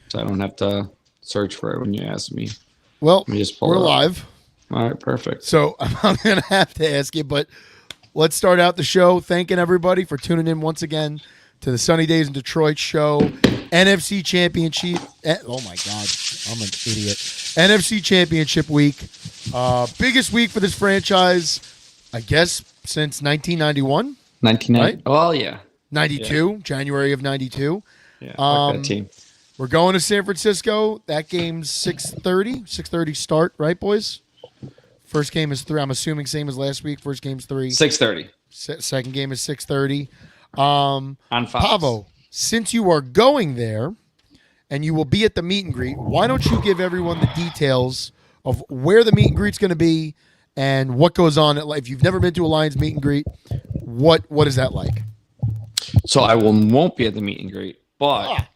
so I don't have to search for it when you ask me. Well, Let me just pull we're it up. live. All right, perfect. So I'm going to have to ask you, but let's start out the show thanking everybody for tuning in once again to the Sunny Days in Detroit show. NFC Championship. Oh, my God. I'm an idiot. NFC Championship week. Biggest week for this franchise, I guess, since 1991. 1990. Right? Oh, yeah. 92, yeah. January of 92. Yeah, like that team. We're going to San Francisco. That game's 6:30 start, right, boys? First game is 3. I'm assuming same as last week. First game's 3. 6:30. Second game is 6:30. On Fox. Pavo, since you are going there and you will be at the meet and greet, why don't you give everyone the details of where the meet and greet's going to be and what goes on at If you've never been to a Lions meet and greet, what is that like? So I won't be at the meet and greet, but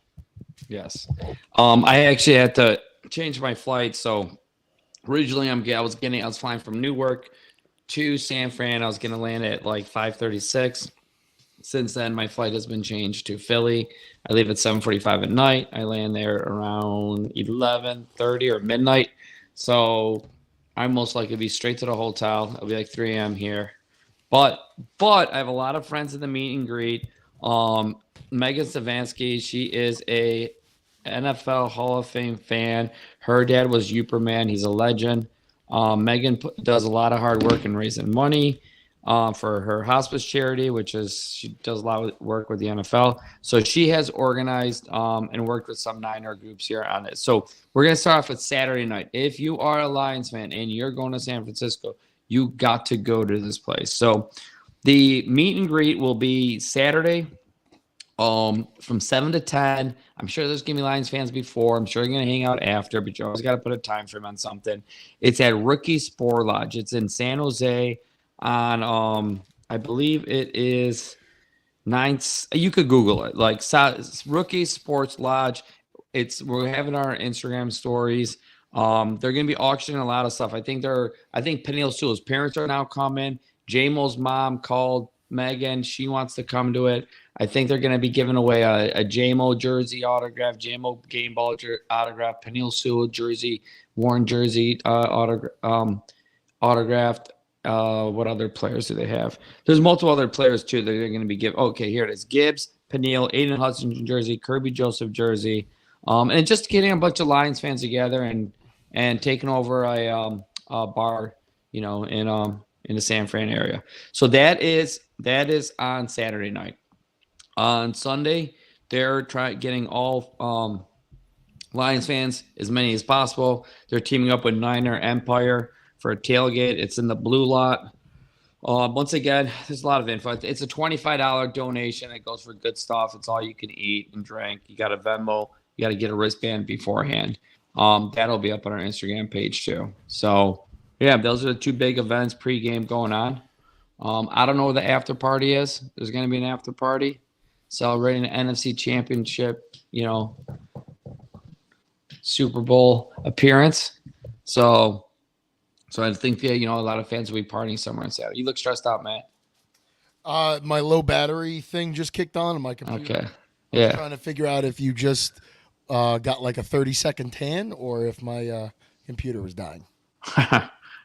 yes, I actually had to change my flight. So originally I was flying from Newark to San Fran. I was going to land at like 5:36. Since then, my flight has been changed to Philly. I leave at 7:45 at night. I land there around 11:30 or midnight. So I'm most likely to be straight to the hotel. It'll be like 3 a.m. here. But I have a lot of friends in the meet and greet. Megan Savansky, she is a NFL Hall of Fame fan. Her dad was Uperman. He's a legend. Megan does a lot of hard work in raising money for her hospice charity, she does a lot of work with the NFL. So she has organized and worked with some Niner groups here on it. So we're going to start off with Saturday night. If you are a Lions fan and you're going to San Francisco, you got to go to this place. So the meet and greet will be Saturday from 7 to 10. I'm sure there's going to be Lions fans before. I'm sure they're going to hang out after, but you always got to put a time frame on something. It's at Rookie Sport Lodge. It's in San Jose on, I believe it is 9th. You could Google it, like Rookie Sports Lodge. We're having our Instagram stories. They're going to be auctioning a lot of stuff. I think Peniel Sewell's parents are now coming. J-Mo's mom called Megan. She wants to come to it. I think they're going to be giving away a J-Mo jersey autograph, J-Mo game ball autograph, Peniel Sewell jersey, Warren jersey autographed. What other players do they have? There's multiple other players too that they're going to be giving. Okay, here it is. Gibbs, Peniel, Aiden Hudson jersey, Kirby Joseph jersey, and just getting a bunch of Lions fans together and taking over a bar, in the San Fran area. So that is on Saturday night. On Sunday, they're getting all Lions fans, as many as possible. They're teaming up with Niner Empire for a tailgate. It's in the blue lot. Once again, there's a lot of info. It's a $25 donation. It goes for good stuff. It's all you can eat and drink. You got a Venmo. You got to get a wristband beforehand. That'll be up on our Instagram page too. So, yeah, those are the 2 big events pregame going on. I don't know where the after party is. There's going to be an after party celebrating the NFC Championship, Super Bowl appearance. So I think a lot of fans will be partying somewhere on Saturday. You look stressed out, Matt. My low battery thing just kicked on my computer. Okay. Yeah. I'm trying to figure out if you just got like a 30-second tan or if my computer was dying.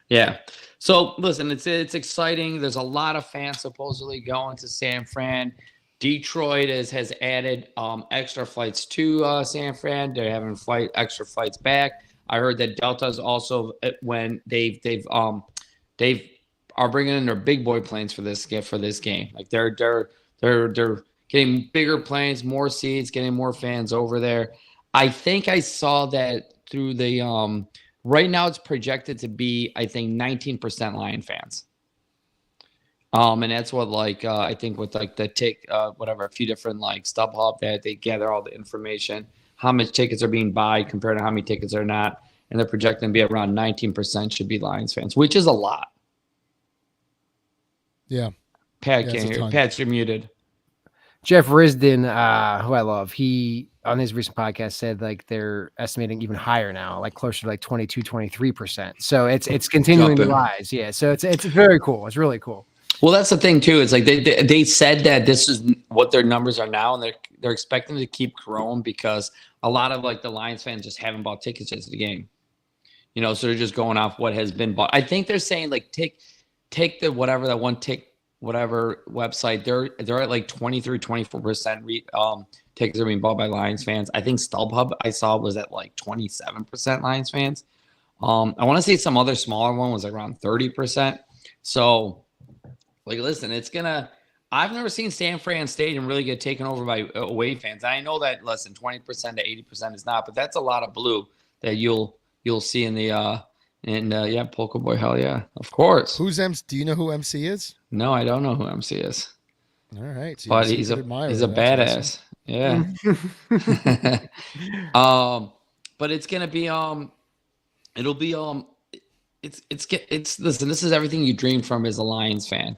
Yeah. So listen, it's exciting. There's a lot of fans supposedly going to San Fran. Detroit has added extra flights to San Fran. They're having extra flights back. I heard that Delta's also when they are bringing in their big boy planes for this game. Like they're getting bigger planes, more seats, getting more fans over there. I think I saw that through the right now it's projected to be, I think, 19% Lion fans. And that's what I think with the a few different StubHub that they gather all the information, how much tickets are being bought compared to how many tickets are not. And they're projecting to be around 19% should be Lions fans, which is a lot. Yeah. Pat can't hear. Pat, you're muted. Jeff Risdon, who I love, he on his recent podcast said they're estimating even higher now, closer to 22, 23%. So it's continuing to rise. Yeah. So it's very cool. It's really cool. Well, that's the thing too. It's like they said that this is what their numbers are now, and they're expecting to keep growing because a lot of like the Lions fans just haven't bought tickets yet to the game. So they're just going off what has been bought. I think they're saying like take the whatever website. They're at like 23-24% tickets are being bought by Lions fans. I think StubHub I saw was at like 27% Lions fans. I want to say some other smaller one was around 30%. So, like, listen, I've never seen San Fran Stadium really get taken over by away fans. I know that, listen, 20% to 80% is not, but that's a lot of blue that you'll see in the Polka Boy, hell yeah, of course. Who's MC? Do you know who MC is? No, I don't know who MC is. All right, so but he's a badass. Yeah. But it's gonna be it'll be it's listen, this is everything you dream from as a Lions fan,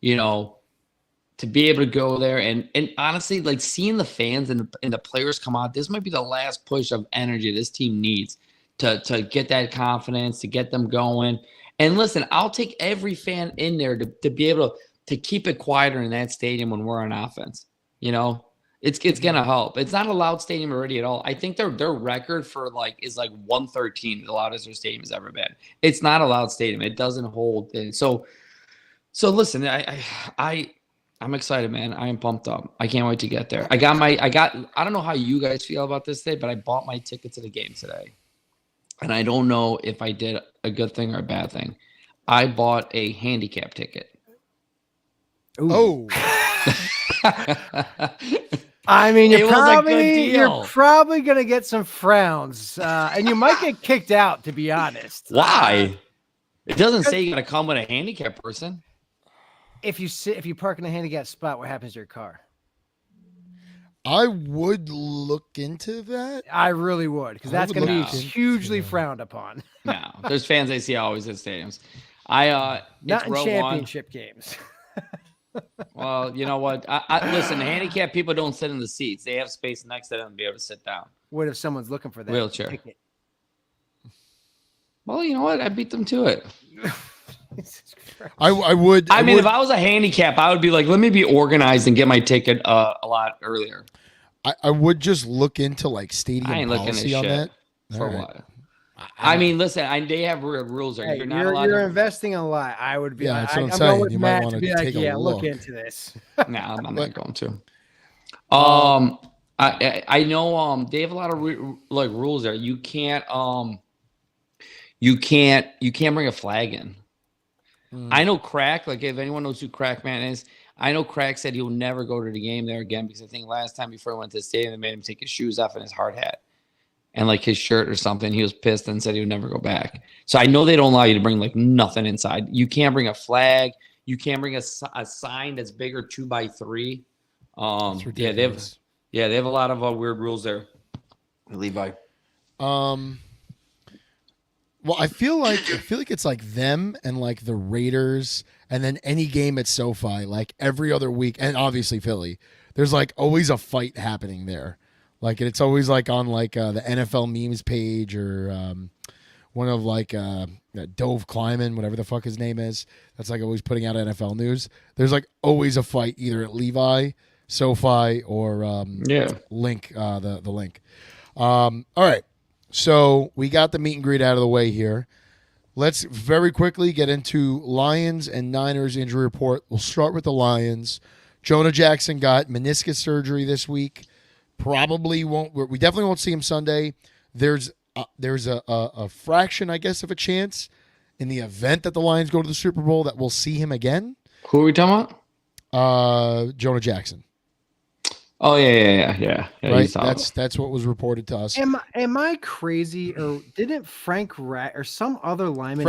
to be able to go there and honestly, like seeing the fans and the players come out, this might be the last push of energy this team needs to get that confidence, to get them going. And listen, I'll take every fan in there to be able to keep it quieter in that stadium when we're on offense. It's gonna help. It's not a loud stadium already at all. I think their record for is 113, the loudest their stadium has ever been. It's not a loud stadium. It doesn't hold. So listen, I'm excited, man. I am pumped up. I can't wait to get there. I don't know how you guys feel about this today, but I bought my ticket to the game today. And I don't know if I did a good thing or a bad thing. I bought a handicap ticket. Ooh. I mean, you're probably going to get some frowns, and you might get kicked out, to be honest. Why? It doesn't say you got to come with a handicap person. If you park in a handicap spot, what happens to your car? I would look into that. I really would, because that's going to be hugely frowned upon. No, there's fans I see always at stadiums. Not in championship games. Well, you know what? Listen, handicapped people don't sit in the seats. They have space next to them to be able to sit down. What if someone's looking for that wheelchair ticket? Well, you know what? I beat them to it. I would. I mean, if I was a handicap, I would be like, let me be organized and get my ticket a lot earlier. I would just look into stadium policy on that. For what? I mean, listen, they have rules there. Hey, you're investing a lot. I would be. Yeah, that's what I'm going saying. with You Matt might want to take a look. Look into this. No, I'm not going to. I know they have a lot of rules there. You can't bring a flag in. I know Crack, if anyone knows who Crack Man is, I know Crack said he'll never go to the game there again because I think last time before he went to the stadium, they made him take his shoes off and his hard hat and his shirt or something. He was pissed and said he would never go back. So I know they don't allow you to bring nothing inside. You can't bring a flag. You can't bring a sign that's bigger 2x3. They have a lot of weird rules there. Levi. Well, I feel like it's them and the Raiders, and then any game at SoFi, every other week, and obviously Philly. There's always a fight happening there. It's always on the NFL memes page or one of Dove Kleiman, whatever the fuck his name is. That's always putting out NFL news. There's always a fight either at Levi, SoFi, or Link. The Link. All right. So we got the meet and greet out of the way here. Let's very quickly get into Lions and Niners injury report. We'll start with the Lions. Jonah Jackson got meniscus surgery this week. We definitely won't see him Sunday. There's a fraction, I guess, of a chance in the event that the Lions go to the Super Bowl that we'll see him again. Who are we talking about? Jonah Jackson. Oh yeah. Right. That's what was reported to us. Am I crazy, or didn't Frank or some other lineman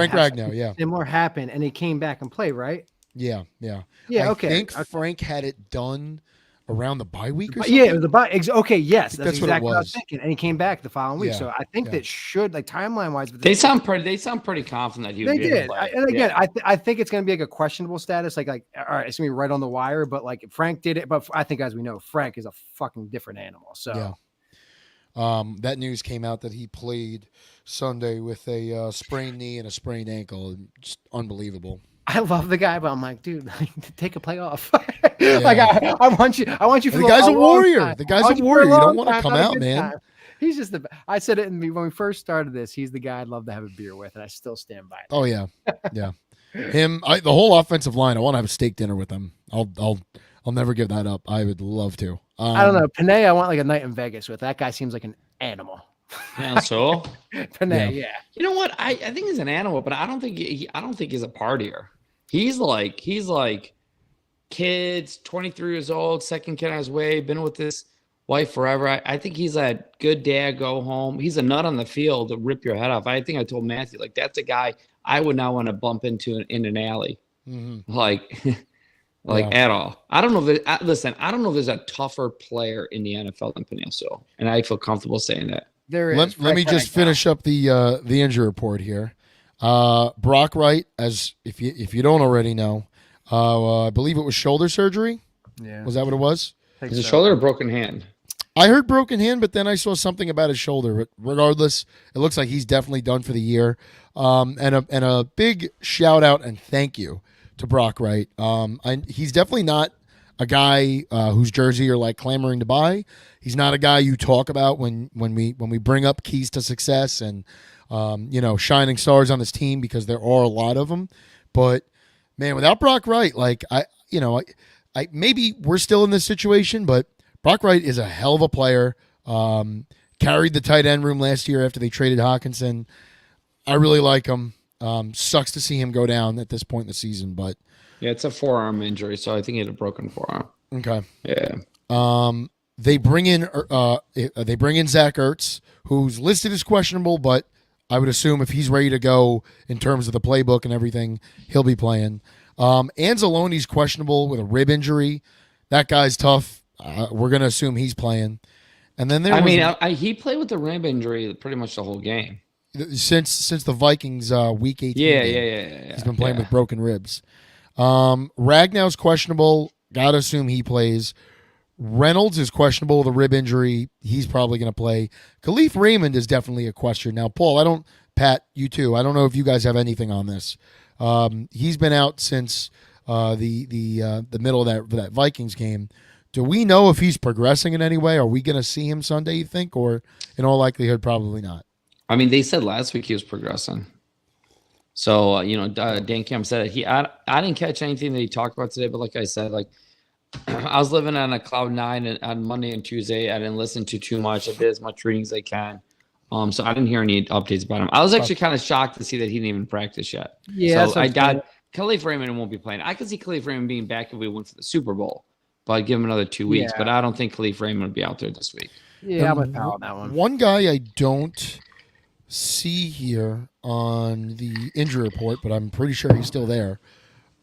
similar happen and he came back and played, right? Yeah. I think Frank had it done around the bye week or something. Yeah, it was the bye. Okay, yes, that's exactly what I was thinking. And he came back the following week. So I think that should, timeline wise, they sound pretty confident that he would. They did. I think it's going to be a questionable status. All right, it's going to be right on the wire. But Frank did it. But I think, as we know, Frank is a fucking different animal. So that news came out that he played Sunday with a sprained knee and a sprained ankle. Just unbelievable. I love the guy, but I'm like, dude, take a play off. Like I want you. I want you for the guy's a warrior. time. The guy's a warrior. You don't want to come not a out, good man. time. He's just the. I said it when we first started this. He's the guy I'd love to have a beer with, and I still stand by it. Oh yeah, yeah. Him, the whole offensive line. I want to have a steak dinner with him. I'll never give that up. I would love to. I don't know. Panay, I want like a night in Vegas with. That guy seems like an animal. Yeah, so Panay, yeah. You know what? I think he's an animal, but I don't think he's a partier. He's like kids, 23 years old, second kid on his way, been with his wife forever. I think he's a good dad, go home. He's a nut on the field to rip your head off. I think I told Matthew, like, that's a guy I would not want to bump into in an alley. Mm-hmm. At all. I don't know if listen, I don't know if there's a tougher player in the NFL than Peniel Sewell, and I feel comfortable saying that. There is. Let me just finish up the injury report here. Brock Wright, as if you don't already know, I believe it was shoulder surgery. Yeah. Was that what it was? Is it shoulder or broken hand? I heard broken hand, but then I saw something about his shoulder. But regardless, it looks like he's definitely done for the year. And a big shout out and thank you to Brock Wright. He's definitely not a guy whose jersey you're like clamoring to buy. He's not a guy you talk about when we bring up keys to success and shining stars on this team, because there are a lot of them. But man, without Brock Wright, I maybe we're still in this situation, but Brock Wright is a hell of a player. Carried the tight end room last year after they traded Hawkinson. I really like him. Sucks to see him go down at this point in the season, but yeah, it's a forearm injury, so I think he had a broken forearm. Okay. Yeah. They bring in Zach Ertz, who's listed as questionable, but I would assume if he's ready to go in terms of the playbook and everything, he'll be playing. Anzalone's questionable with a rib injury. That guy's tough. We're gonna assume he's playing. And then he played with the rib injury pretty much the whole game since the Vikings week 18. Yeah. He's been playing with broken ribs. Ragnow's questionable. Gotta assume he plays. Reynolds is questionable with a rib injury. He's probably going to play. Khalif Raymond is definitely a question. Now, Paul, Pat, you too. I don't know if you guys have anything on this. He's been out since the middle of that Vikings game. Do we know if he's progressing in any way? Are we going to see him Sunday, you think? Or in all likelihood, probably not? I mean, they said last week he was progressing. So, Dan Campbell said it. I didn't catch anything that he talked about today, but like I said, I was living on a cloud nine on Monday and Tuesday. I didn't listen to too much. I did as much reading as I can. So I didn't hear any updates about him. I was actually kind of shocked to see that he didn't even practice yet. Yeah, so I got Khalif Raymond won't be playing. I could see Khalif Raymond being back if we went for the Super Bowl, but I'd give him another 2 weeks. Yeah. But I don't think Khalif Raymond would be out there this week. Yeah, I'm with Pal on that one. One guy I don't see here on the injury report, but I'm pretty sure he's still there,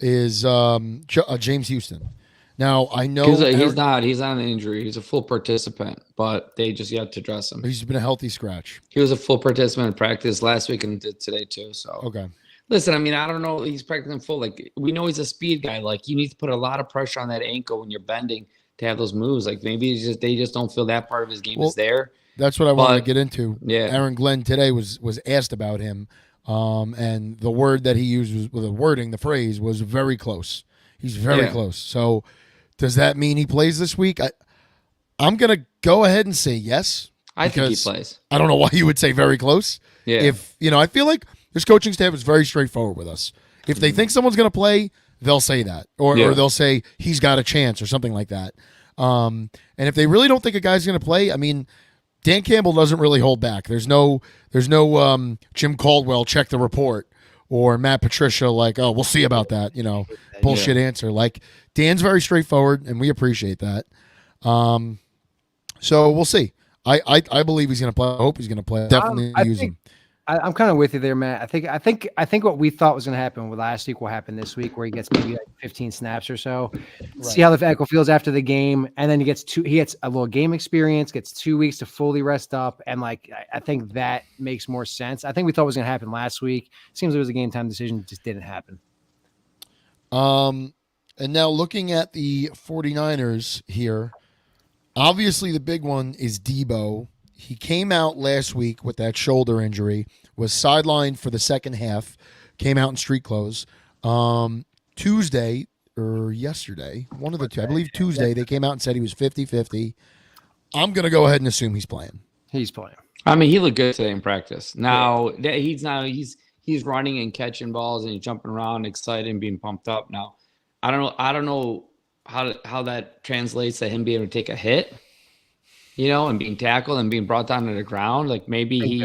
is James Houston. Now, I know he's not an injury. He's a full participant, but they just yet to dress him. He's been a healthy scratch. He was a full participant in practice last week and did today too. So okay. Listen, I mean, I don't know. He's practicing full. We know he's a speed guy. You need to put a lot of pressure on that ankle when you're bending to have those moves. Maybe they just don't feel that part of his game is there. That's what I wanted to get into. Yeah. Aaron Glenn today was asked about him, and the word that he used the phrase was very close. He's very close. So does that mean he plays this week? I'm going to go ahead and say yes. I think he plays. I don't know why you would say very close. Yeah. I feel like this coaching staff is very straightforward with us. If they think someone's going to play, they'll say that. Or they'll say he's got a chance or something like that. And if they really don't think a guy's going to play, I mean, Dan Campbell doesn't really hold back. There's no Jim Caldwell, check the report, or Matt Patricia, we'll see about that, bullshit answer. Dan's very straightforward, and we appreciate that. So we'll see. I believe he's going to play. I hope he's going to play. Definitely use him. I'm kind of with you there, Matt. I think what we thought was going to happen with last week will happen this week, where he gets maybe 15 snaps or so. Right. See how the ankle feels after the game, and then he gets a little game experience, gets 2 weeks to fully rest up, and I think that makes more sense. I think we thought it was going to happen last week. Seems like it was a game time decision, it just didn't happen. And now looking at the 49ers here, obviously the big one is Debo. He came out last week with that shoulder injury, was sidelined for the second half, came out in street clothes. Tuesday or yesterday, one of the two, I believe Tuesday, they came out and said he was 50-50. I'm going to go ahead and assume he's playing. He's playing. I mean, he looked good today in practice. Now he's running and catching balls and he's jumping around, excited and being pumped up. Now, I don't know how that translates to him being able to take a hit, and being tackled and being brought down to the ground. Like maybe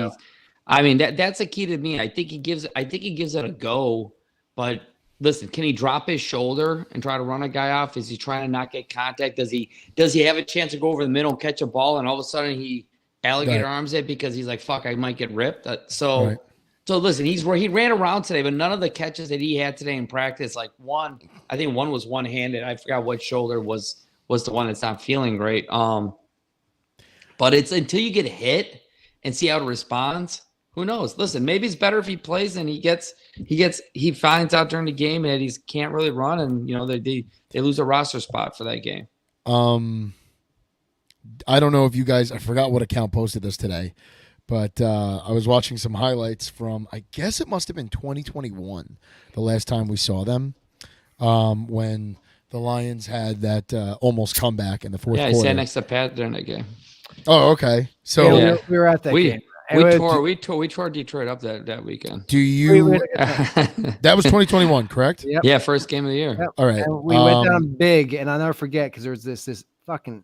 that's a key to me. I think he gives it a go, but listen, can he drop his shoulder and try to run a guy off? Is he trying to not get contact? Does he have a chance to go over the middle and catch a ball and all of a sudden he alligator arms it because he's like, fuck, I might get ripped. So listen, he ran around today, but none of the catches that he had today in practice, like I think one was one-handed. I forgot what shoulder was the one that's not feeling great. But it's until you get hit and see how it responds. Who knows? Listen, maybe it's better if he plays and he finds out during the game that he can't really run, and they lose a roster spot for that game. I don't know if you guys, I forgot what account posted this today, but I was watching some highlights from, I guess it must have been 2021, the last time we saw them, when the Lions had that almost comeback in the fourth quarter. Yeah, he sat next to Pat during that game. Oh, okay. So we were at that game. We tore Detroit up that weekend. Do you? That was 2021, correct? Yep. Yeah, first game of the year. Yep. All right. And we went down big, and I'll never forget because there was this fucking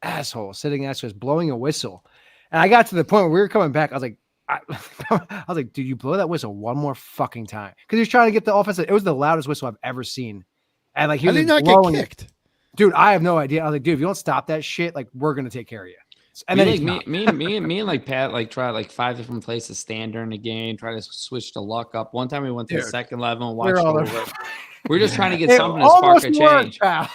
asshole sitting next to us blowing a whistle, and I got to the point where we were coming back. I was like, I was like, dude, you blow that whistle one more fucking time because he was trying to get the offense. It was the loudest whistle I've ever seen, and like he was not blowing get kicked. Dude, I have no idea. I was like, dude, if you don't stop that shit, like we're gonna take care of you. And then me and like Pat tried like 5 different places to stand during the game, try to switch the luck up. One time we went to the second level and watched over. We're just trying to get something to spark a change. Pal.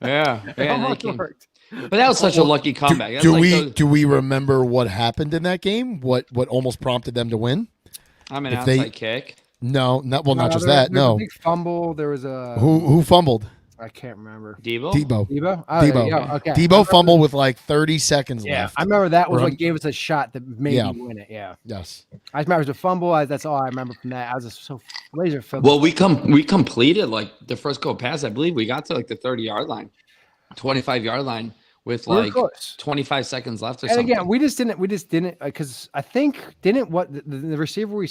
Yeah. It almost worked. But that was such a lucky comeback. Do we remember what happened in that game? What almost prompted them to win? I mean, outside kick. No, not just that. There No. was a big fumble. There was a who fumbled? I can't remember. Debo. Oh, Debo. Okay. Debo fumbled with like 30 seconds left. I remember that was what gave us a shot that made me win it. Yeah. Yes. I remember it was a fumble. That's all I remember from that. I was just so laser focused. Well, we completed like the first goal pass. I believe we got to like the 30-yard line, 25-yard line with like 25 seconds left or something. And again, we just didn't because I think the receiver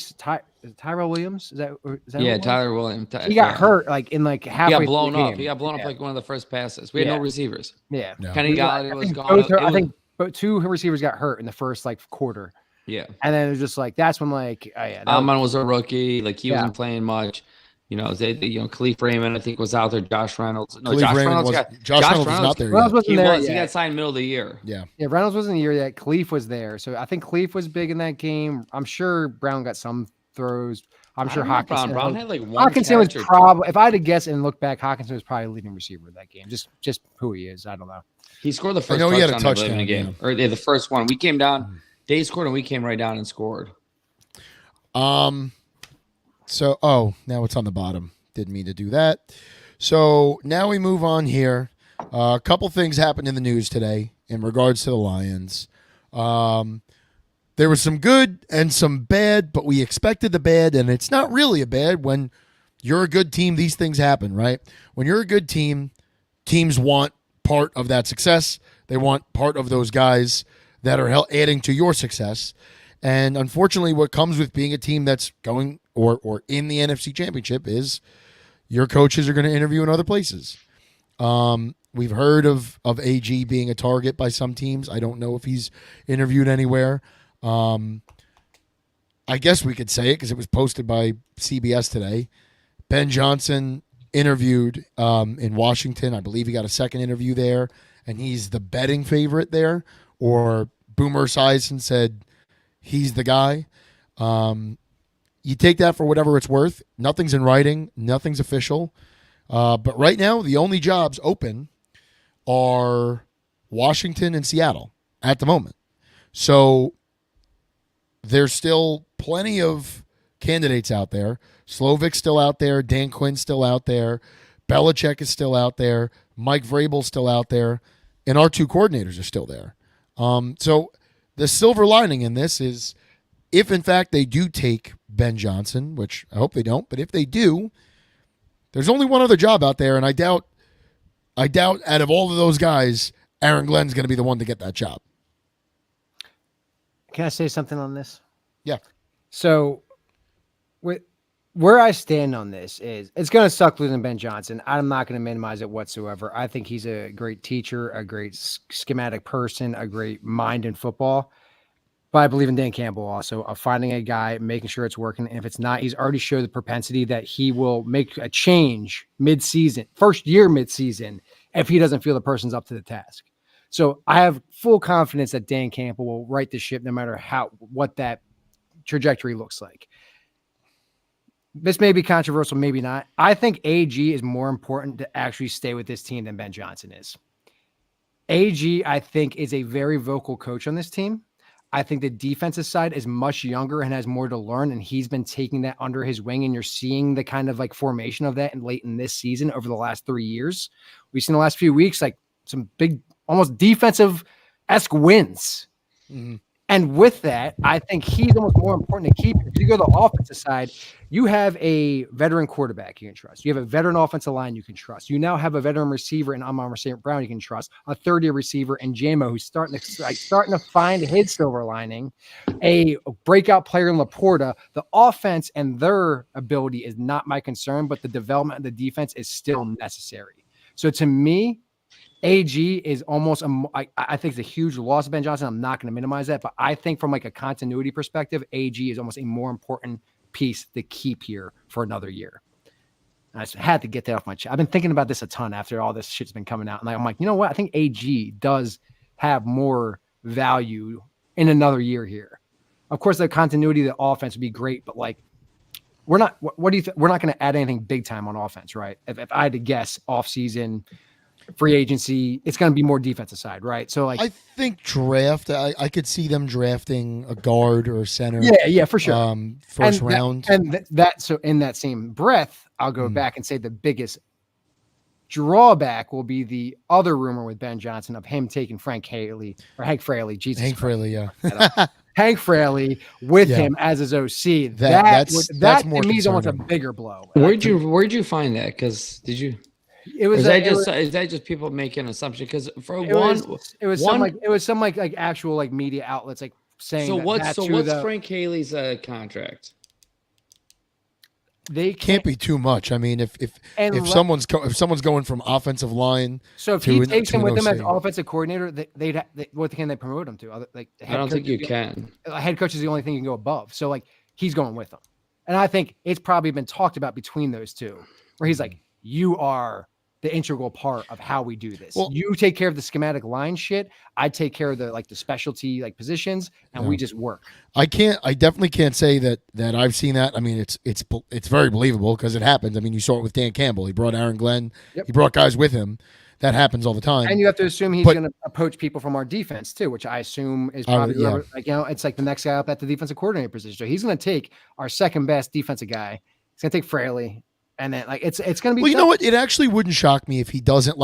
Tyrell Williams is that yeah, Tyler Williams. He got hurt like in like halfway. He got blown up. He got blown up like one of the first passes. We had no receivers. Yeah, Kenny Galladay was gone. I think two receivers got hurt in the first like quarter. Yeah, and then it was just like that's when like Alman was a rookie. Like he wasn't playing much. Khalif Raymond, I think, was out there. Josh Reynolds. No, Josh Reynolds was not there. Reynolds wasn't there. He got signed middle of the year. Yeah. Reynolds wasn't the year yet. Khalif was there, so I think Khalif was big in that game. I'm sure Brown got some throws. I'm sure Hawkinson. Brown had like one. Hawkinson was probably, if I had to guess and look back, Hawkinson was probably leading receiver of that game. Just who he is, I don't know. He scored the first touchdown in the game, or the first one. We came down. They scored, and we came right down and scored. So, now it's on the bottom. Didn't mean to do that. So now we move on here. A couple things happened in the news today in regards to the Lions. There was some good and some bad, but we expected the bad, and it's not really a bad. When you're a good team, these things happen, right? When you're a good team, teams want part of that success. They want part of those guys that are adding to your success. And unfortunately, what comes with being a team that's going or in the NFC Championship is your coaches are going to interview in other places. We've heard of AG being a target by some teams. I don't know if he's interviewed anywhere. I guess we could say it because it was posted by CBS today. Ben Johnson interviewed in Washington. I believe he got a second interview there, and he's the betting favorite there. Or Boomer Esiason said he's the guy. You take that for whatever it's worth. Nothing's in writing. Nothing's official. But right now, the only jobs open are Washington and Seattle at the moment. So there's still plenty of candidates out there. Slovic's still out there. Dan Quinn's still out there. Belichick is still out there. Mike Vrabel's still out there. And our two coordinators are still there. So the silver lining in this is if, in fact, they do take Ben Johnson, which I hope they don't, but if they do, There's only one other job out there, and I doubt out of all of those guys, Aaron Glenn's going to be the one to get that job. Can I say something on this? Yeah. So, where I stand on this is it's going to suck losing Ben Johnson. I'm not going to minimize it whatsoever. I think he's a great teacher, a great schematic person, a great mind in football. But I believe in Dan Campbell also of finding a guy, making sure it's working. And if it's not, he's already showed the propensity that he will make a change mid-season, first year mid-season, if he doesn't feel the person's up to the task. So I have full confidence that Dan Campbell will right the ship no matter what that trajectory looks like. This may be controversial, maybe not. I think AG is more important to actually stay with this team than Ben Johnson is. AG, I think, is a very vocal coach on this team. I think the defensive side is much younger and has more to learn, and he's been taking that under his wing, and you're seeing the kind of like formation of that late in this season over the last 3 years. We've seen the last few weeks like some big, almost defensive-esque wins. Mm-hmm. And with that, I think he's almost more important to keep. If you go to the offensive side, you have a veteran quarterback you can trust. You have a veteran offensive line you can trust. You now have a veteran receiver in Amon St. Brown you can trust. A third-year receiver in JMO who's starting to find his silver lining. A breakout player in Laporta. The offense and their ability is not my concern, but the development of the defense is still necessary. So to me, AG is almost I think it's a huge loss of Ben Johnson. I'm not going to minimize that, but I think from like a continuity perspective, AG is almost a more important piece to keep here for another year. And I just had to get that off my chest. I've been thinking about this a ton after all this shit's been coming out, and I'm like, you know what? I think AG does have more value in another year here. Of course, the continuity of the offense would be great, but like, we're not. What do you think? We're not going to add anything big time on offense, right? If I had to guess, off season. Free agency, it's going to be more defensive side, right? So, like, I think draft. I could see them drafting a guard or a center. Yeah, for sure. First round, so in that same breath, I'll go back and say the biggest drawback will be the other rumor with Ben Johnson of him taking Hank Fraley. Fraley, yeah. Hank Fraley with him as his OC. That's more to me is almost a bigger blow. Where'd you find that? Because did you? Is that just people making an assumption? Because it was some actual like media outlets like saying. So what's Frank Haley's contract? They can't be too much. I mean, if someone's going from offensive line, so if he takes him with him as offensive coordinator, what can they promote him to? Like, I don't think you can. A head coach is the only thing you can go above. So like he's going with them, and I think it's probably been talked about between those two, where he's like, you are the integral part of how we do this. Well, you take care of the schematic line shit. I take care of the specialty positions, and we just work. I definitely can't say that I've seen that. I mean, it's very believable because it happens. I mean, you saw it with Dan Campbell. He brought Aaron Glenn. Yep. He brought guys with him. That happens all the time. And you have to assume he's going to approach people from our defense too, which I assume is probably it's like the next guy up at the defensive coordinator position. So he's going to take our second best defensive guy. He's going to take Fraley. And then it's going to be. Well, you know what? It actually wouldn't shock me if he doesn't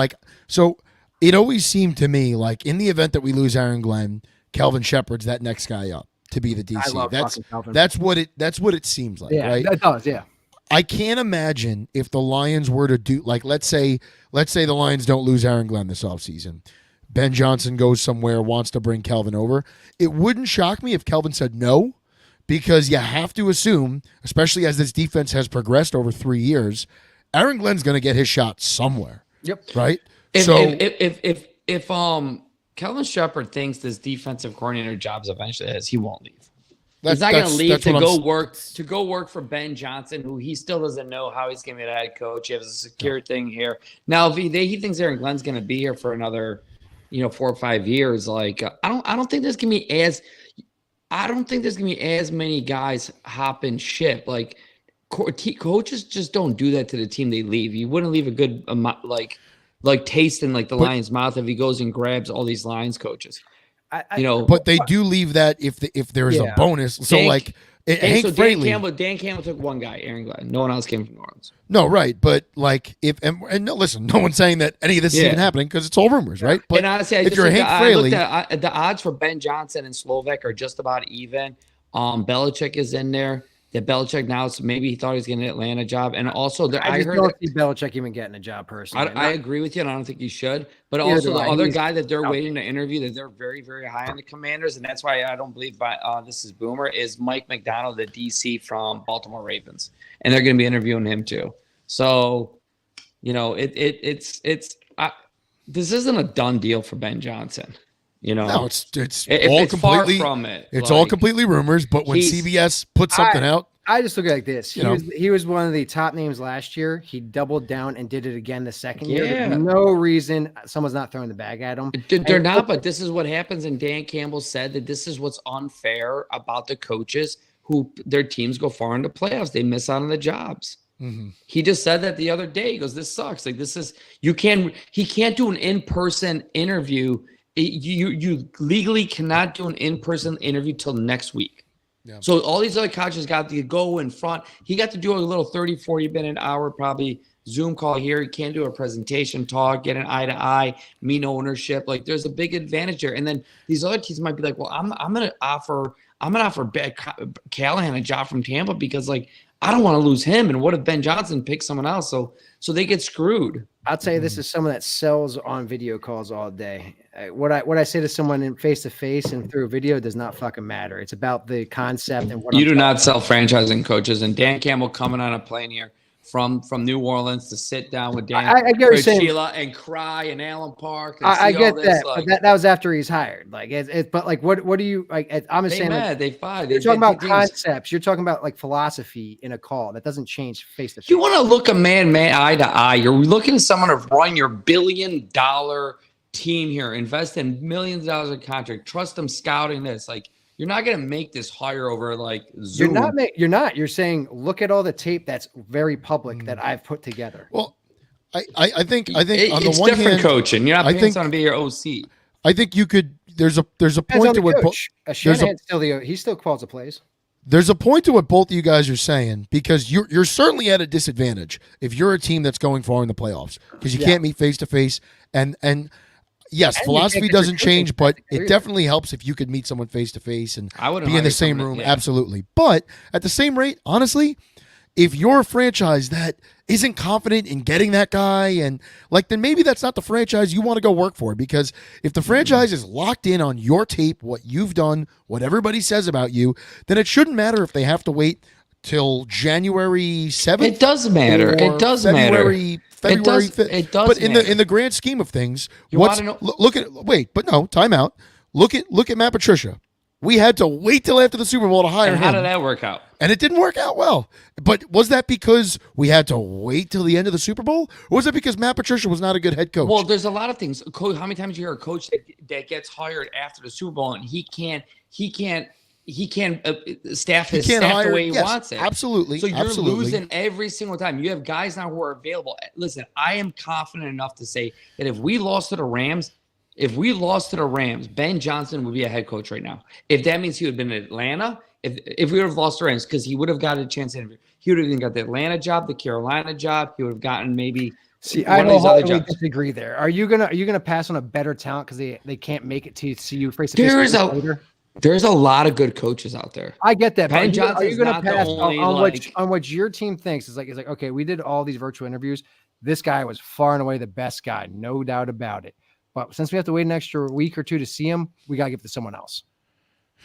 So it always seemed to me like in the event that we lose Aaron Glenn, Kelvin Shepard's that next guy up to be the DC. I love that's what it seems like. Yeah, right? That does. Yeah. I can't imagine if the Lions were to do let's say the Lions don't lose Aaron Glenn this offseason. Ben Johnson goes somewhere, wants to bring Kelvin over. It wouldn't shock me if Kelvin said no. Because you have to assume, especially as this defense has progressed over 3 years, Aaron Glenn's going to get his shot somewhere. Yep. Right. If Kelvin Shepard thinks this defensive coordinator job's eventually is, he won't leave. He's not going to leave to go work for Ben Johnson, who he still doesn't know how he's going to be the head coach. He has a secure thing here. Now, if he thinks Aaron Glenn's going to be here for another, 4 or 5 years, I don't think there's going to be as many guys hopping ship. Like coaches just don't do that to the team they leave. You wouldn't leave a good taste in the Lions' mouth if he goes and grabs all these Lions coaches. But they do leave that if there's a bonus. So Dan Campbell took one guy, Aaron Glenn. No one else came from New Orleans. No, right. But listen, no one's saying that any of this is even happening because it's all rumors, right? But and honestly, if you're Hank Fraley, the odds for Ben Johnson and Slovak are just about even. Belichick is in there. that Belichick now, so maybe he thought he was getting an Atlanta job. And also, I just heard don't that, see Belichick even getting a job personally. I agree with you, and I don't think he should. But Neither also, do the I. other He's guy that they're out waiting to interview, that they're very, very high on the Commanders, and that's why I don't believe this is Boomer, is Mike McDonald, the DC from Baltimore Ravens, and they're going to be interviewing him too. So, this isn't a done deal for Ben Johnson. No, it's all completely far from it. It's all completely rumors. But when CBS put something out, I just look at it like this. He was one of the top names last year. He doubled down and did it again the second year. There's no reason someone's not throwing the bag at him. They're not, but this is what happens. And Dan Campbell said that this is what's unfair about the coaches who their teams go far into playoffs. They miss out on the jobs. Mm-hmm. He just said that the other day. He goes, "This sucks. Like he can't do an in-person interview. You legally cannot do an in-person interview till next week." Yeah. So all these other coaches got to go in front. He got to do a little 30, 40-minute hour, probably Zoom call here. He can't do a presentation, talk, get an eye-to-eye, meet ownership. Like there's a big advantage there. And then these other teams might be like, well, I'm gonna offer Callahan a job from Tampa because like I don't want to lose him. And what if Ben Johnson picks someone else? So they get screwed. I'll tell you, this is someone that sells on video calls all day. What I say to someone in face to face and through a video does not fucking matter. It's about the concept and what you do not sell franchising coaches. And Dan Campbell coming on a plane here from New Orleans to sit down with Dan I get what you're saying. Sheila and cry in Allen Park. And I get this, that, like, but that was after he's hired. Like but like what do you like? I'm just saying. They fired. You're talking about concepts. You're talking about like philosophy in a call that doesn't change face to face. You want to look a man eye to eye. You're looking at someone to run your $1 billion team here, invest in millions of dollars of contract, trust them scouting this. Like you're not going to make this hire over like Zoom. You're not. You're saying look at all the tape that's very public that I've put together. Well, I think on the it's one different hand, coaching. You're not paying someone to be your OC. I think you could. There's a point to what he still calls the plays. There's a point to what both of you guys are saying because you're certainly at a disadvantage if you're a team that's going far in the playoffs because you can't meet face to face and yes, philosophy doesn't change, but it definitely helps if you could meet someone face to face and be in the same room. Absolutely. But at the same rate, honestly, if you're a franchise that isn't confident in getting that guy and then maybe that's not the franchise you want to go work for, because if the franchise is locked in on your tape, what you've done, what everybody says about you, then it shouldn't matter if they have to wait till January 7th. It does matter. It does February matter. It does 5th. It does. But matter. in the grand scheme of things, time out. Look at Matt Patricia. We had to wait till after the Super Bowl to hire him. How did that work out? And it didn't work out well. But was that because we had to wait till the end of the Super Bowl? Or was it because Matt Patricia was not a good head coach? Well, there's a lot of things. How many times you hear a coach that gets hired after the Super Bowl and he can't staff his staff the way he wants it. Absolutely. So you're losing every single time. You have guys now who are available. Listen, I am confident enough to say that if we lost to the Rams, Ben Johnson would be a head coach right now. If that means he would have been in Atlanta, if we would have lost the Rams, because he would have got a chance to interview. He would have even got the Atlanta job, the Carolina job. He would have gotten maybe one of these other jobs. Disagree there. Are you gonna pass on a better talent because they can't make it to see you face to face later? There's a lot of good coaches out there. I get that. Ben Johnson are you going to pass on what your team thinks? It's like, okay, we did all these virtual interviews. This guy was far and away the best guy, no doubt about it. But since we have to wait an extra week or two to see him, we got to give it to someone else.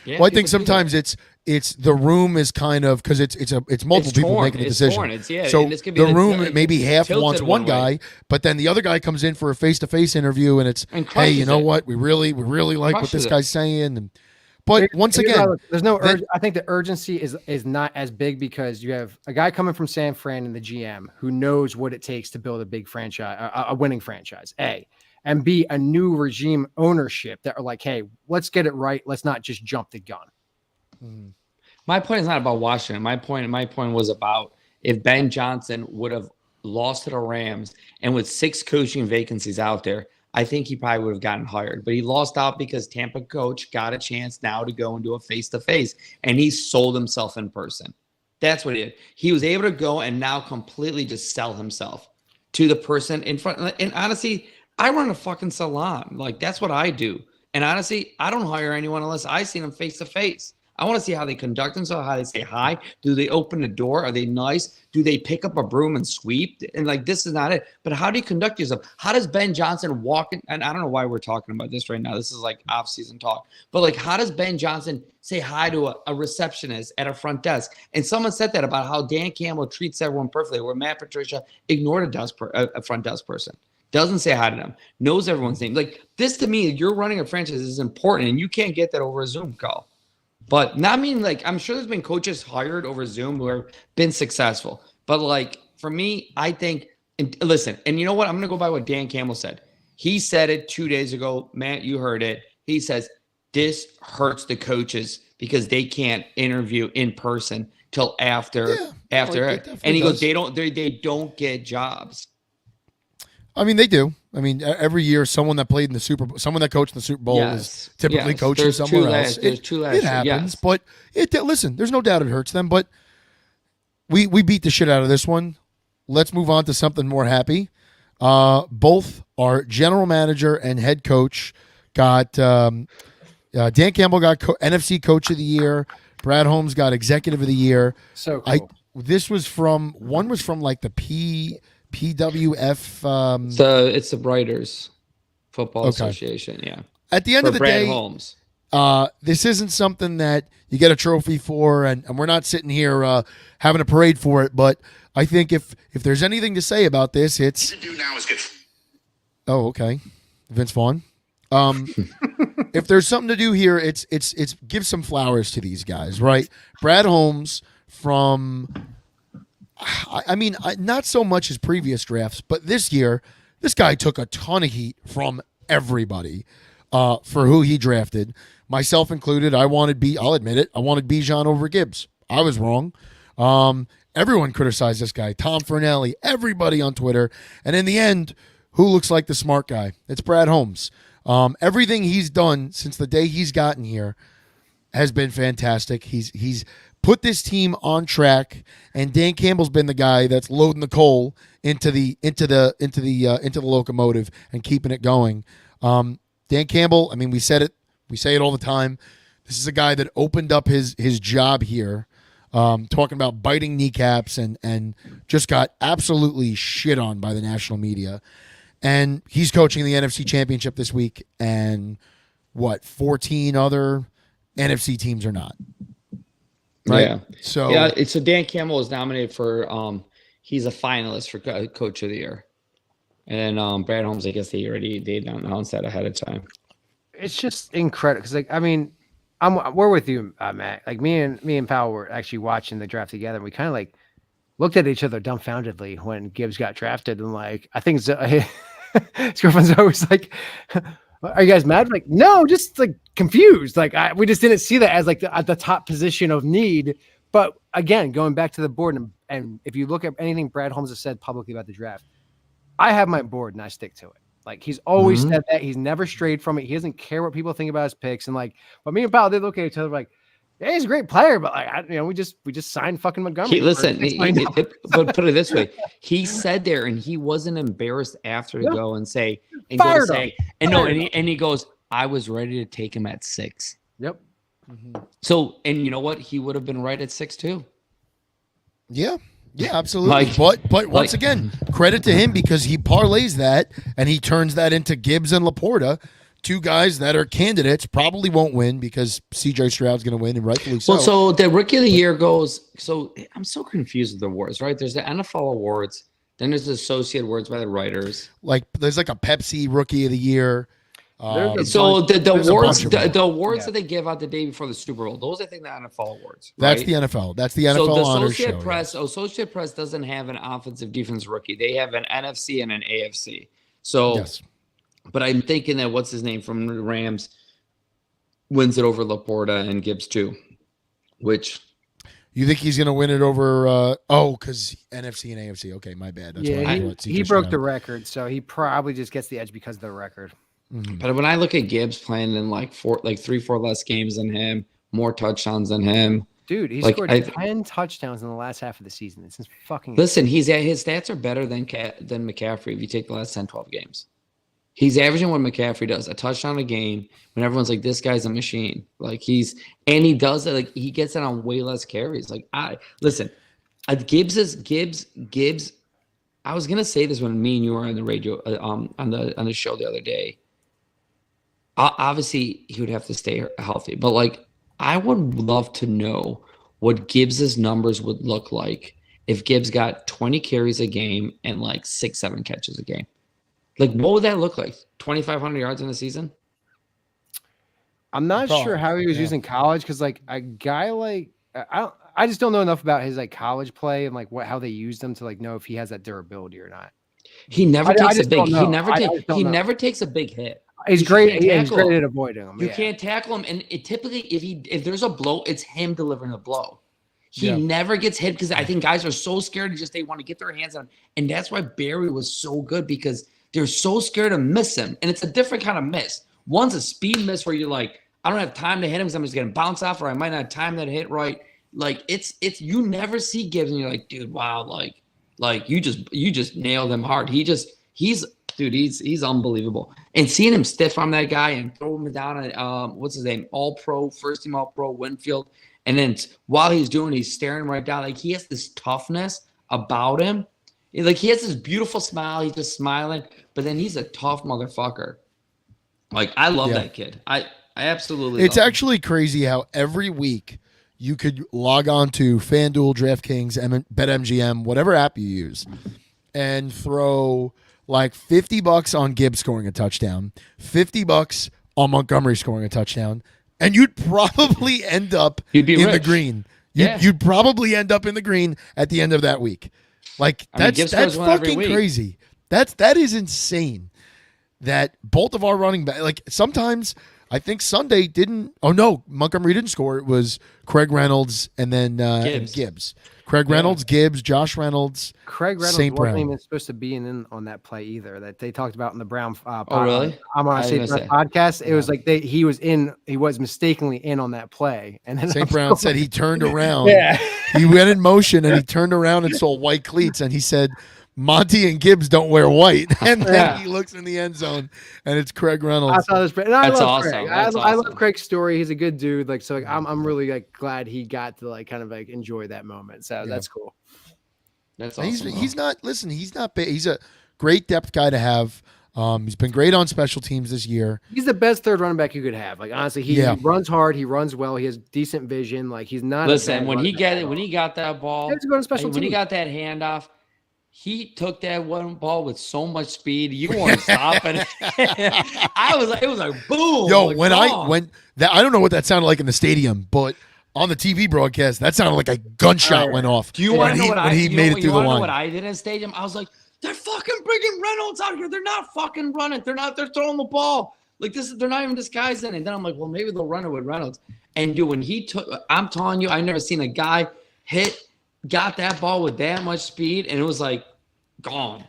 Yeah, well, I think sometimes it's the room is kind of because it's multiple people making a decision. So the room maybe half wants one guy, but then the other guy comes in for a face-to-face interview, and it's hey, you know what? We really like what this guy's saying. But once again, there's no I think the urgency is not as big because you have a guy coming from San Fran and the GM who knows what it takes to build a big franchise, a winning franchise, A, and B, a new regime ownership that are like, hey, let's get it right. Let's not just jump the gun. Mm-hmm. My point is not about Washington. My point was about if Ben Johnson would have lost to the Rams and with 6 coaching vacancies out there, I think he probably would have gotten hired, but he lost out because Tampa coach got a chance now to go and do a face-to-face, and he sold himself in person. That's what he did. He was able to go and now completely just sell himself to the person in front. And honestly, I run a fucking salon. Like, that's what I do. And honestly, I don't hire anyone unless I see them face-to-face. I want to see how they conduct themselves, how they say hi. Do they open the door? Are they nice? Do they pick up a broom and sweep? And like, this is not it. But how do you conduct yourself? How does Ben Johnson walk in? And I don't know why we're talking about this right now. This is like off-season talk. But like, how does Ben Johnson say hi to a receptionist at a front desk? And someone said that about how Dan Campbell treats everyone perfectly, where Matt Patricia ignored a front desk person. Doesn't say hi to them, knows everyone's name. Like, this to me, you're running a franchise is important, and you can't get that over a Zoom call. But not mean like, I'm sure there's been coaches hired over Zoom who have been successful. But like, for me, I think, and listen, and you know what? I'm going to go by what Dan Campbell said. He said it 2 days ago. Matt, you heard it. He says, this hurts the coaches because they can't interview in person till after. And he goes, they don't get jobs. I mean, they do. I mean, every year, someone that played in the Super Bowl, someone that coached in the Super Bowl is typically coaching somewhere else. It happens, but listen, there's no doubt it hurts them. But we beat the shit out of this one. Let's move on to something more happy. Both our general manager and head coach got Dan Campbell got NFC Coach of the Year. Brad Holmes got Executive of the Year. So cool. One was from like the PWF. So it's the Writers Football Association. Yeah. At the end of the Brad day, Holmes. This isn't something that you get a trophy for, and we're not sitting here having a parade for it. But I think if there's anything to say about this, it's. What you do now is get. Oh, okay, Vince Vaughn. If there's something to do here, it's give some flowers to these guys, right? Brad Holmes from. I mean, not so much as previous drafts, but this year, this guy took a ton of heat from everybody for who he drafted, myself included. I'll admit it, I wanted Bijan over Gibbs. I was wrong. Everyone criticized this guy, Tom Fernelli, everybody on Twitter. And in the end, who looks like the smart guy? It's Brad Holmes. Everything he's done since the day he's gotten here has been fantastic. He's put this team on track, and Dan Campbell's been the guy that's loading the coal into the locomotive and keeping it going. Dan Campbell, I mean, we say it all the time. This is a guy that opened up his job here, talking about biting kneecaps and just got absolutely shit on by the national media. And he's coaching the NFC Championship this week, and 14 other NFC teams are not. Right. Yeah. So Dan Campbell was nominated for he's a finalist for Coach of the Year. And Brad Holmes, I guess they announced that ahead of time. It's just incredible because, like, I mean, we're with you, Matt. Like me and Powell were actually watching the draft together, and we kind of like looked at each other dumbfoundedly when Gibbs got drafted, and like I think his girlfriend's always like, "Are you guys mad?" Like, no, just like confused. Like we just didn't see that as like at the top position of need. But again, going back to the board, and if you look at anything Brad Holmes has said publicly about the draft, I have my board and I stick to it. Like he's always said that. He's never strayed from it. He doesn't care what people think about his picks. And like, but me and Powell did look at each other like, yeah, he's a great player, but like, we just signed fucking Montgomery. But put it this way, he said there, and he wasn't embarrassed after to go and say, and he goes, I was ready to take him at 6. Yep. Mm-hmm. So, and you know what? He would have been right at 6 too. Yeah. Yeah, absolutely. But once again, credit to him because he parlays that and he turns that into Gibbs and Laporta, two guys that are candidates, probably won't win because CJ Stroud's going to win, and rightfully so. Well, so the Rookie of the Year goes. So I'm so confused with the awards, right? There's the NFL awards, then there's the associate awards by the writers. Like there's like a Pepsi Rookie of the Year. So the awards that they give out the day before the Super Bowl, those I think the NFL awards. Right? That's the NFL. That's the NFL. So the Associate Press doesn't have an offensive defense rookie. They have an NFC and an AFC. So, yes. But I'm thinking that what's his name from the Rams wins it over Laporta and Gibbs too. Which you think he's going to win it over? Because NFC and AFC. Okay, my bad. That's he broke the record, so he probably just gets the edge because of the record. Mm-hmm. But when I look at Gibbs playing in like 3-4 less games than him, more touchdowns than him. Dude, he scored 10 touchdowns in the last half of the season. This is fucking Listen, his stats are better than McCaffrey if you take the last 10, 12 games. He's averaging what McCaffrey does, a touchdown a game. When everyone's like, "This guy's a machine," like he does it. Like he gets it on way less carries. Like listen, Gibbs. I was gonna say this when me and you were on the radio, on the show the other day. Obviously, he would have to stay healthy, but like I would love to know what Gibbs's numbers would look like if Gibbs got 20 carries a game and like 6-7 catches a game. Like, what would that look like? 2,500 yards in a season? I'm not sure how he was using college because, like, a guy like I just don't know enough about his like college play and like how they used him to like know if he has that durability or not. He never takes a big. He never takes a big hit. He's great. He's great at avoiding him. You can't tackle him, and typically, if there's a blow, it's him delivering the blow. He never gets hit because I think guys are so scared they want to get their hands on him, and that's why Barry was so good because they're so scared to miss him, and it's a different kind of miss. One's a speed miss where you're like, I don't have time to hit him because I'm just going to bounce off, or I might not have time to hit right. Like it's you never see Gibbs, and you're like, dude, wow, like you just nailed him hard. He's unbelievable. And seeing him stiff arm that guy and throw him down at what's his name, All-Pro, first team All-Pro, Winfield, and then while he's doing, he's staring right down. Like he has this toughness about him. Like he has this beautiful smile. He's just smiling, but then he's a tough motherfucker. Like I love that kid. I absolutely. It's actually crazy how every week you could log on to FanDuel, DraftKings, BetMGM, whatever app you use, and throw like $50 on Gibbs scoring a touchdown, $50 on Montgomery scoring a touchdown, and you'd probably end up in the green. You'd probably end up in the green at the end of that week. Like that's fucking crazy. That is insane. That both of our running back, like sometimes I think Sunday didn't. Oh no, Montgomery didn't score. It was Craig Reynolds and then Gibbs. Craig Reynolds, Gibbs, Josh Reynolds. Craig Reynolds St. wasn't Brown. even supposed to be in on that play either. That they talked about in the Brown. Oh really? I'm on a podcast. It was like he was mistakenly in on that play, and then St. Brown said he turned around. Yeah, he went in motion and he turned around and saw white cleats, and he said, Monty and Gibbs don't wear white. And then he looks in the end zone and it's Craig Reynolds. I saw this. And I That's love awesome. Craig. That's I awesome. love Craig's story. He's a good dude. Like, so like, I'm really like glad he got to like kind of like enjoy that moment. So that's cool. That's awesome. He's not bad. He's a great depth guy to have. He's been great on special teams this year. He's the best third running back you could have. Like honestly, he runs hard, he runs well, he has decent vision. Like he's not. Listen, when he got that ball, when he got that handoff, he took that one ball with so much speed. You weren't stopping it. It was like boom. Yo, like, I don't know what that sounded like in the stadium, but on the TV broadcast, that sounded like a gunshot went off. Do you want to know what he made it through the line? What I did in the stadium? I was like, they're fucking bringing Reynolds out here. They're not fucking running. They're throwing the ball. Like this, they're not even disguising it. And then I'm like, well, maybe they'll run it with Reynolds. And dude, when he took, I'm telling you, I never seen a guy got that ball with that much speed, and it was like gone.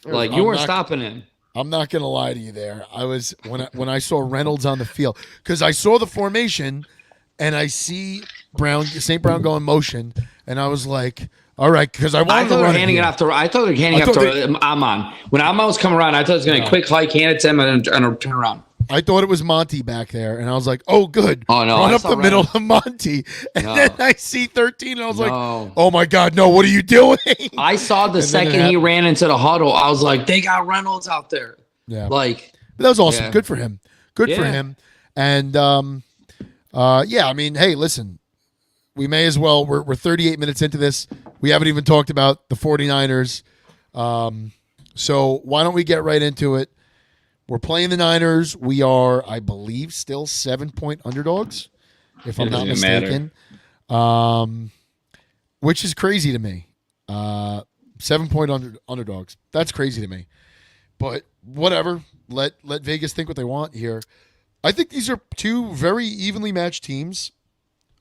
Like you weren't stopping him. I'm not gonna lie to you there. I was when I saw Reynolds on the field, because I saw the formation and I see St. Brown go in motion, and I was like, all right, because I wanted to run handing it off to. I thought they were handing it off to Amon. When Amon was coming around, I thought it was going to quick hike, hand it to him, and turn around. I thought it was Monty back there, and I was like, oh, good. Oh, no. Run up the middle of Monty. And then I see 13, and I was like, oh, my God, no, what are you doing? I saw the second he ran into the huddle, I was like, they got Reynolds out there. Yeah. Like, but that was awesome. Yeah. Good for him. Good for him. And, I mean, hey, listen, we may as well. We're 38 minutes into this. We haven't even talked about the 49ers. So why don't we get right into it? We're playing the Niners. We are, I believe, still 7-point underdogs, if I'm not mistaken. Which is crazy to me. 7-point underdogs. That's crazy to me. But whatever. Let Vegas think what they want here. I think these are two very evenly matched teams.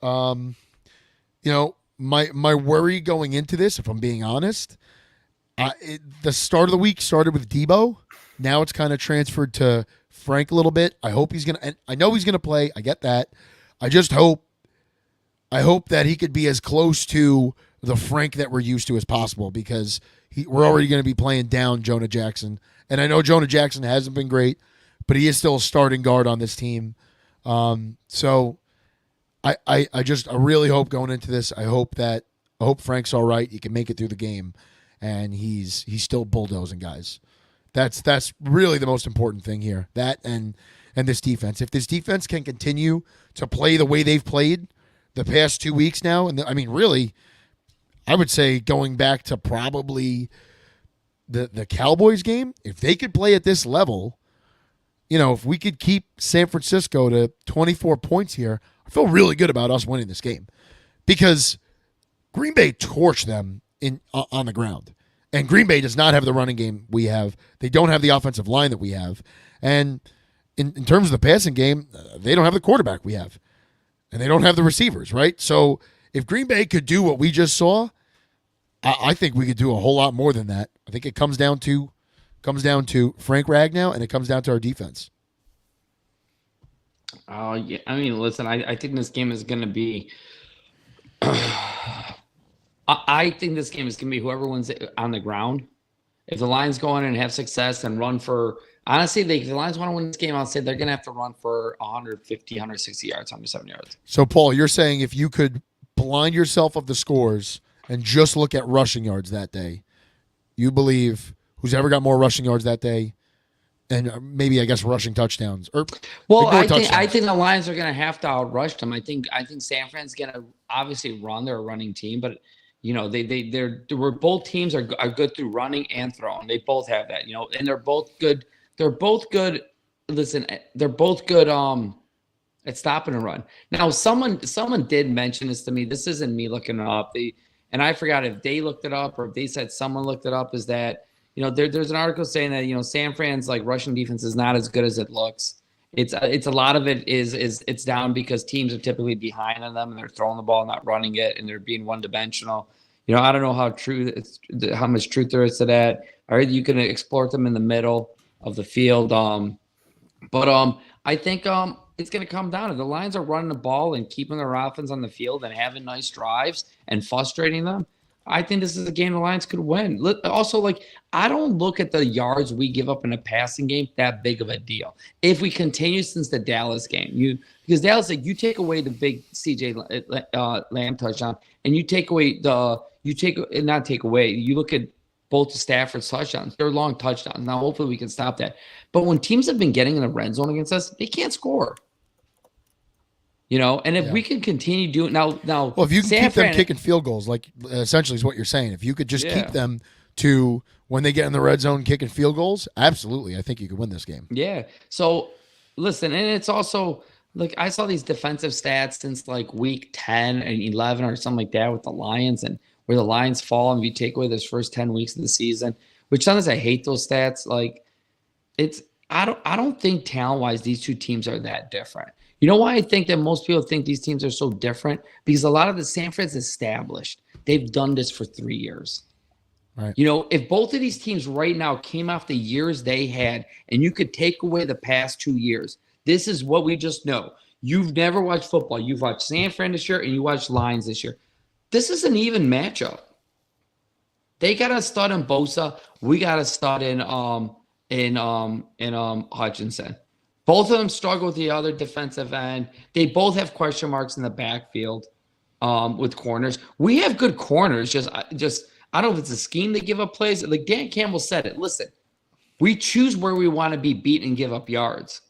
My worry going into this, if I'm being honest, the start of the week started with Debo. Now it's kind of transferred to Frank a little bit. I hope he's gonna. I know he's gonna play. I get that. I hope that he could be as close to the Frank that we're used to as possible, because we're already going to be playing down Jonah Jackson. And I know Jonah Jackson hasn't been great, but he is still a starting guard on this team. So I really hope going into this, I hope Frank's all right. He can make it through the game, and he's still bulldozing guys. That's really the most important thing here. That and this defense. If this defense can continue to play the way they've played the past 2 weeks now, and I mean, really, I would say going back to probably the Cowboys game, if they could play at this level, if we could keep San Francisco to 24 points here, I feel really good about us winning this game, because Green Bay torched them on the ground. And Green Bay does not have the running game we have. They don't have the offensive line that we have. And in terms of the passing game, they don't have the quarterback we have. And they don't have the receivers, right? So if Green Bay could do what we just saw, I think we could do a whole lot more than that. I think it comes down to Frank Ragnow, and it comes down to our defense. Oh, yeah. I mean, listen, I think this game is going to be I think this game is going to be whoever wins it on the ground. If the Lions go in and have success and run for – honestly, if the Lions want to win this game, I'll say they're going to have to run for 150, 160 yards, 170 yards. So, Paul, you're saying if you could blind yourself of the scores and just look at rushing yards that day, you believe who's ever got more rushing yards that day, and maybe, I guess, rushing touchdowns. I think the Lions are going to have to outrush them. I think San Fran's going to obviously run. They're a running team, but we're both teams are good through running and throwing. They both have that, and they're both good. They're both good. Listen, they're both good at stopping a run. Now, someone did mention this to me. This isn't me looking it up. And I forgot if they looked it up or if they said someone looked it up. Is that there's an article saying that San Fran's like rushing defense is not as good as it looks. It's a lot of it is it's down because teams are typically behind on them and they're throwing the ball, not running it, and they're being one dimensional. I don't know how much truth there is to that. Or you can exploit them in the middle of the field. But I think it's going to come down to the Lions are running the ball and keeping their offense on the field and having nice drives and frustrating them. I think this is a game the Lions could win. Also, I don't look at the yards we give up in a passing game that big of a deal. If we continue since the Dallas game, because Dallas, you take away the big CJ Lamb touchdown, and you look at both the Stafford's touchdowns. They're long touchdowns. Now, hopefully we can stop that. But when teams have been getting in the red zone against us, they can't score. And if we can continue doing now, well, if you can keep them kicking field goals, essentially is what you're saying. If you could just keep them to when they get in the red zone kicking field goals, absolutely, I think you could win this game. Yeah. So listen, and it's also I saw these defensive stats since week 10 and 11 or something like that with the Lions, and where the Lions fall and if you take away those first 10 weeks of the season, which sometimes I hate those stats. I don't think talent wise these two teams are that different. You know why I think that most people think these teams are so different? Because a lot of the San Fran's established. They've done this for 3 years. Right. If both of these teams right now came off the years they had and you could take away the past 2 years, this is what we just know. You've never watched football. You've watched San Fran this year and you watched Lions this year. This is an even matchup. They got a stud in Bosa. We got a stud in Hutchinson. Both of them struggle with the other defensive end. They both have question marks in the backfield with corners. We have good corners. Just I don't know if it's a scheme they give up plays. Dan Campbell said it. Listen, we choose where we want to be beat and give up yards.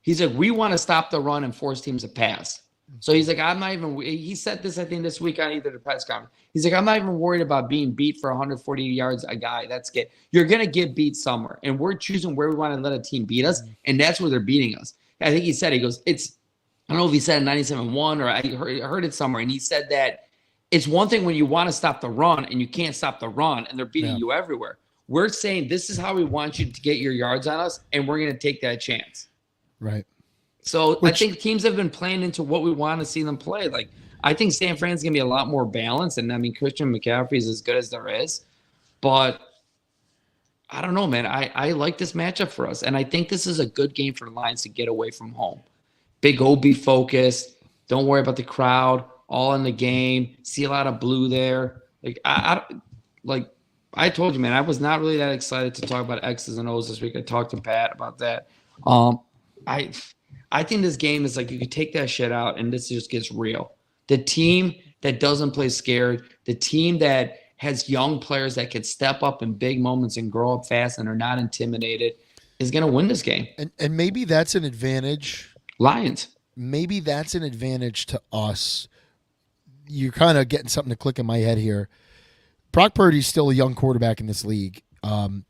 He's like, we want to stop the run and force teams to pass. So he's like, I'm not even – he said this, I think, this week on either the press conference. He's like, I'm not even worried about being beat for 140 yards a guy. That's good. You're going to get beat somewhere, and we're choosing where we want to let a team beat us, and that's where they're beating us. I think he said, he goes, it's – I don't know if he said 97-1 or I heard it somewhere, and he said that it's one thing when you want to stop the run and you can't stop the run, and they're beating you everywhere. We're saying this is how we want you to get your yards on us, and we're going to take that chance. Right. So I think teams have been playing into what we want to see them play. I think San Fran's going to be a lot more balanced. And, Christian McCaffrey is as good as there is. But I don't know, man. I like this matchup for us. And I think this is a good game for the Lions to get away from home. Big O, be focused. Don't worry about the crowd. All in the game. See a lot of blue there. I I told you, man, I was not really that excited to talk about X's and O's this week. I talked to Pat about that. I think this game is like you could take that shit out and this just gets real. The team that doesn't play scared, the team that has young players that can step up in big moments and grow up fast and are not intimidated is going to win this game. And maybe that's an advantage. Lions. Maybe that's an advantage to us. You're kind of getting something to click in my head here. Brock Purdy's still a young quarterback in this league.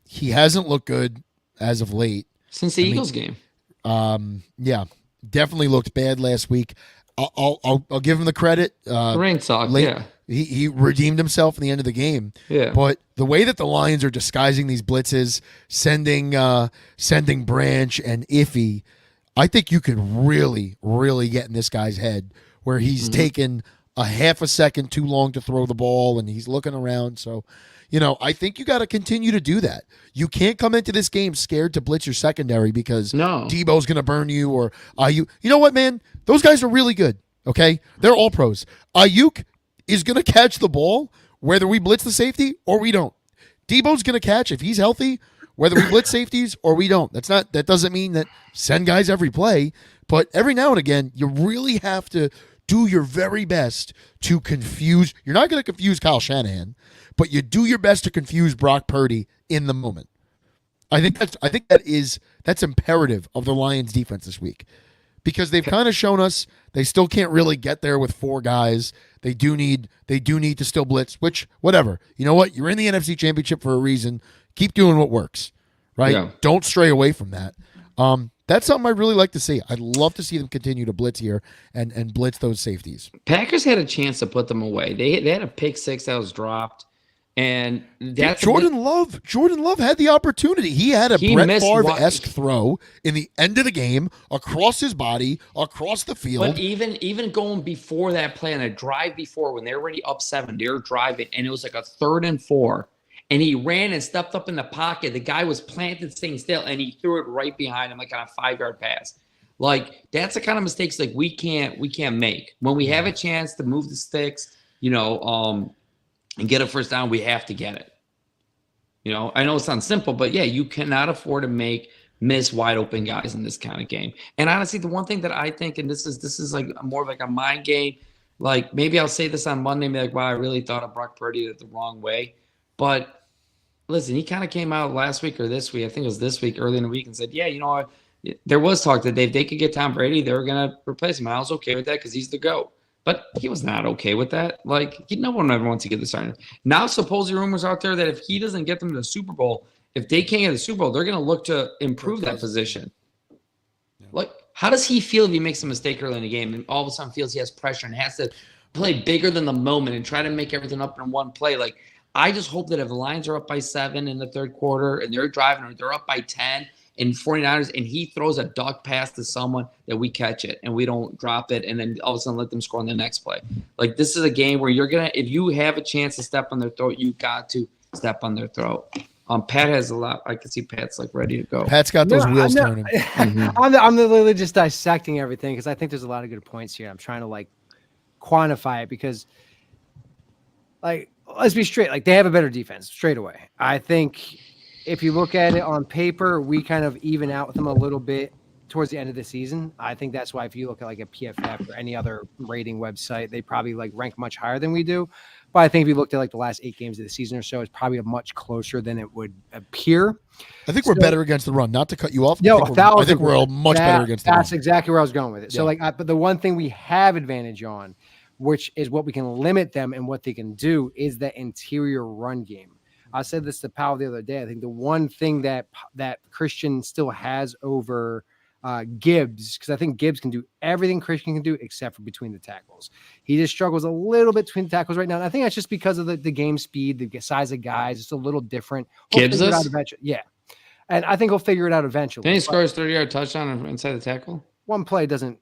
He hasn't looked good as of late. Since the Eagles game. Yeah, definitely looked bad last week. I'll give him the credit. The rain sucked, yeah. He redeemed himself in the end of the game. Yeah. But the way that the Lions are disguising these blitzes, sending Branch and Iffy, I think you could really, really get in this guy's head where he's taken a half a second too long to throw the ball and he's looking around. So, I think you got to continue to do that. You can't come into this game scared to blitz your secondary because Debo's going to burn you or Ayuk. You know what, man? Those guys are really good, okay? They're all pros. Ayuk is going to catch the ball whether we blitz the safety or we don't. Debo's going to catch if he's healthy whether we blitz safeties or we don't. That doesn't mean that send guys every play, but every now and again, you really have to do your very best to confuse. You're not going to confuse Kyle Shanahan, but you do your best to confuse Brock Purdy in the moment. I think that's imperative of the Lions defense this week because they've kind of shown us they still can't really get there with four guys. They do need to still blitz, which whatever. You know what? You're in the NFC Championship for a reason. Keep doing what works, right? Yeah. Don't stray away from that. That's something I really like to see. I'd love to see them continue to blitz here and blitz those safeties. Packers had a chance to put them away. They had a pick six that was dropped. And that's Jordan Love had the opportunity. He had a Brett Favre-esque throw in the end of the game across his body, across the field. But even going before that play on a drive before when they were already up 7, they were driving, and it was like a 3rd and 4. And he ran and stepped up in the pocket. The guy was planted staying still, and he threw it right behind him like on a 5-yard pass. Like, that's the kind of mistakes like we can't make. When we have a chance to move the sticks, and get a first down, we have to get it. I know it sounds simple, but yeah, you cannot afford to miss wide open guys in this kind of game. And honestly, the one thing that I think, and this is like more of like a mind game, like maybe I'll say this on Monday and be like, wow, I really thought of Brock Purdy the wrong way. But listen, he kind of came out last week or this week, I think it was this week, early in the week, and said, yeah, there was talk that if they could get Tom Brady, they were going to replace him. I was okay with that because he's the GOAT. But he was not okay with that. Like, no one ever wants to get the sign. Now, supposedly rumors out there that if he doesn't get them to the Super Bowl, if they can't get the Super Bowl, they're going to look to improve that position. Yeah. Like, how does he feel if he makes a mistake early in the game and all of a sudden feels he has pressure and has to play bigger than the moment and try to make everything up in one play? Like, I just hope that if the Lions are up by 7 in the third quarter and they're driving or they're up by 10 in 49ers and he throws a duck pass to someone that we catch it and we don't drop it and then all of a sudden let them score on the next play. Like, this is a game where if you have a chance to step on their throat, you got to step on their throat. Pat has a lot. I can see Pat's like ready to go. Pat's got those wheels turning. I'm literally just dissecting everything because I think there's a lot of good points here. I'm trying to like quantify it because like, let's be straight. Like, they have a better defense straight away. I think if you look at it on paper, we kind of even out with them a little bit towards the end of the season. I think that's why if you look at like a PFF or any other rating website, they probably like rank much higher than we do. But I think if you looked at like the last 8 games of the season or so, it's probably much closer than it would appear. I think we're better against the run. Not to cut you off. No, I think we're much better against the run. That's exactly where I was going with it. Yeah. So but the one thing we have advantage on, which is what we can limit them and what they can do, is the interior run game. I said this to Pavo the other day. I think the one thing that Christian still has over Gibbs, because I think Gibbs can do everything Christian can do except for between the tackles. He just struggles a little bit between the tackles right now. And I think that's just because of the game speed, the size of guys. It's a little different. Gibbs is? Yeah. And I think he'll figure it out eventually. Then he scores 30-yard touchdown inside the tackle? One play doesn't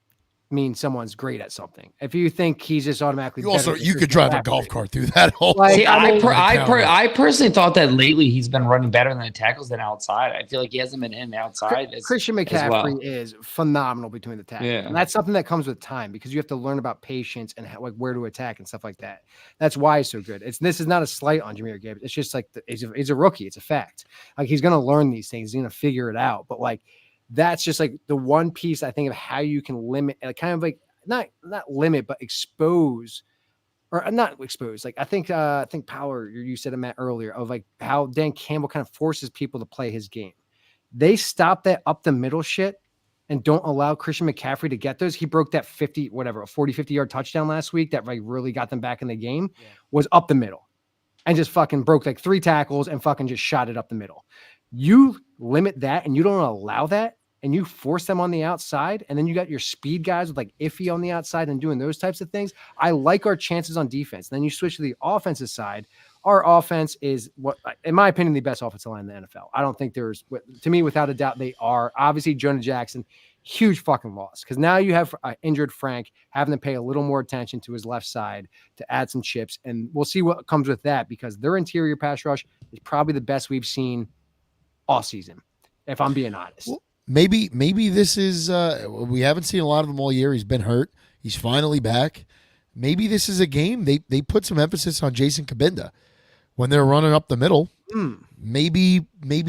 mean someone's great at something. If you think he's just automatically you could drive a golf cart through that hole. Like, See, I mean, I personally thought that lately he's been running better than the tackles than outside. I feel like he hasn't been in outside. Christian McCaffrey is phenomenal between the tackles. Yeah. And that's something that comes with time because you have to learn about patience and like where to attack and stuff like that. That's why he's so good. This is not a slight on Jahmyr Gibbs. It's just like he's a rookie. It's a fact. Like he's going to learn these things. He's going to figure it out. But like that's just like the one piece I think of how you can limit, kind of like not limit, but expose. Or not exposed. Like I think Power, you said it, Matt, earlier, of like how Dan Campbell kind of forces people to play his game. They stop that up the middle shit and don't allow Christian McCaffrey to get those. He broke that 50 yard touchdown last week that like really got them back in the game. Was up the middle and just fucking broke like 3 tackles and fucking just shot it up the middle. You limit that and you don't allow that and you force them on the outside, and then you got your speed guys with like Iffy on the outside and doing those types of things. I like our chances on defense. Then you switch to the offensive side. Our offense is what, in my opinion, the best offensive line in the NFL. I don't think there's, to me, without a doubt, they are. Obviously, Jonah Jackson, huge fucking loss because now you have injured Frank having to pay a little more attention to his left side to add some chips, and we'll see what comes with that because their interior pass rush is probably the best we've seen all season, if I'm being honest. Well, maybe this is we haven't seen a lot of him all year. He's been hurt. He's finally back. Maybe this is a game they put some emphasis on Jason Kabinda when they're running up the middle. Maybe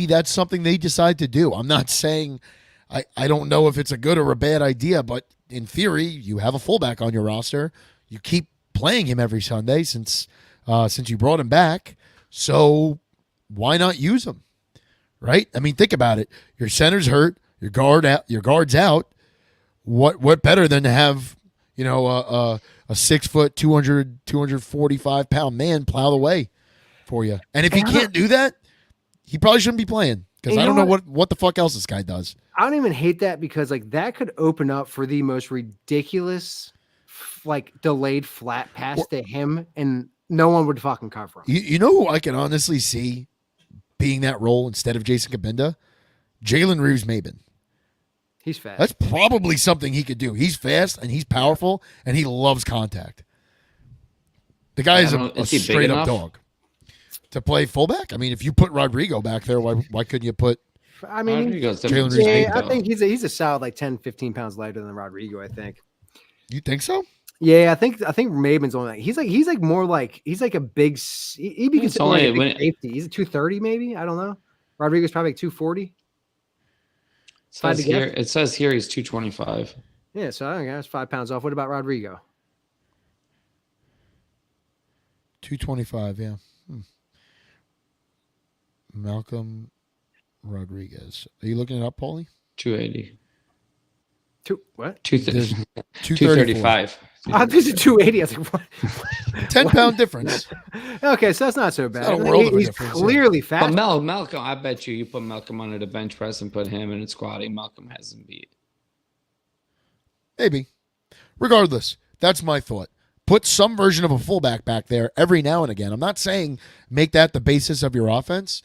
that's something they decide to do. I'm not saying I don't know if it's a good or a bad idea, but in theory, you have a fullback on your roster. You keep playing him every Sunday since you brought him back. So why not use him? Right? I mean, think about it. Your center's hurt. Your guard's out. What better than to have a 6 foot, 245 pound man plow the way for you? And if he can't do that, he probably shouldn't be playing because I don't know what the fuck else this guy does. I don't even hate that because like that could open up for the most ridiculous, like delayed flat pass to him, and no one would fucking cover him. You know who I can honestly see being that role instead of Jason Kabinda? Jalen Reeves-Maybin. He's fast. That's probably something he could do. He's fast and he's powerful and he loves contact. The guy is a straight up dog. To play fullback? I mean, if you put Rodrigo back there, why couldn't you put Jalen Reeves-Maybin? Yeah, I think he's a solid like 10, 15 pounds lighter than Rodrigo, I think. You think so? Yeah, I think Mabin's only he's like a big he'd be considered like a big safety. He's a 230 maybe. I don't know. Rodrigo's probably like 240. It says here he's 225. Yeah, so I think that's 5 pounds off. What about Rodrigo? 225, yeah. Malcolm Rodriguez. Are you looking it up, Paulie? 280. 235. I think it's 280. I was like, what? 10 pound difference. Okay, so that's not so bad. Not a world of a He's difference, clearly fast. But Malcolm, I bet you put Malcolm under the bench press and put him in a squatting. Malcolm hasn't beat. Maybe. Regardless, that's my thought. Put some version of a fullback back there every now and again. I'm not saying make that the basis of your offense,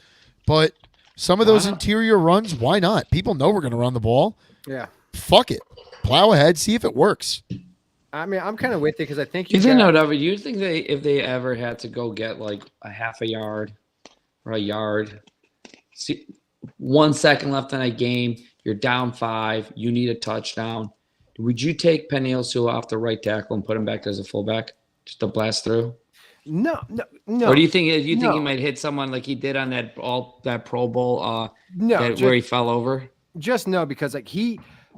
but some of those interior runs, why not? People know we're going to run the ball. Yeah. Fuck it. Plow ahead, see if it works. I mean, I'm kind of with you because I think you think if they ever had to go get like a half a yard or a yard, see 1 second left in a game, you're down 5, you need a touchdown. Would you take Penei Sewell off the right tackle and put him back as a fullback just to blast through? No. Or do you think he might hit someone like he did on that Pro Bowl where he fell over? Just no, because like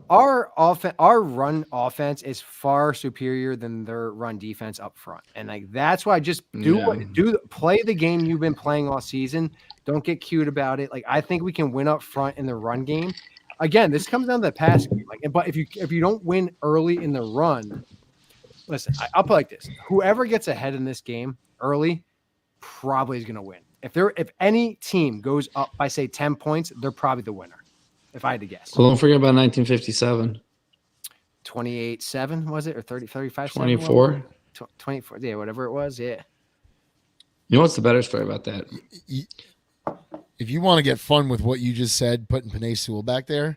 our run offense is far superior than their run defense up front. And like that's why just play the game you've been playing all season. Don't get cute about it. Like I think we can win up front in the run game. Again, this comes down to the pass game. Like, but if you don't win early in the run, listen, I'll put it like this: whoever gets ahead in this game early probably is going to win. If any team goes up by say 10 points, they're probably the winner. If I had to guess. Well, don't forget about 1957. 28-7 was it, or 35-7? 24. 24. Yeah, whatever it was. Yeah. You know what's the better story about that? If you want to get fun with what you just said, putting Penei Sewell back there,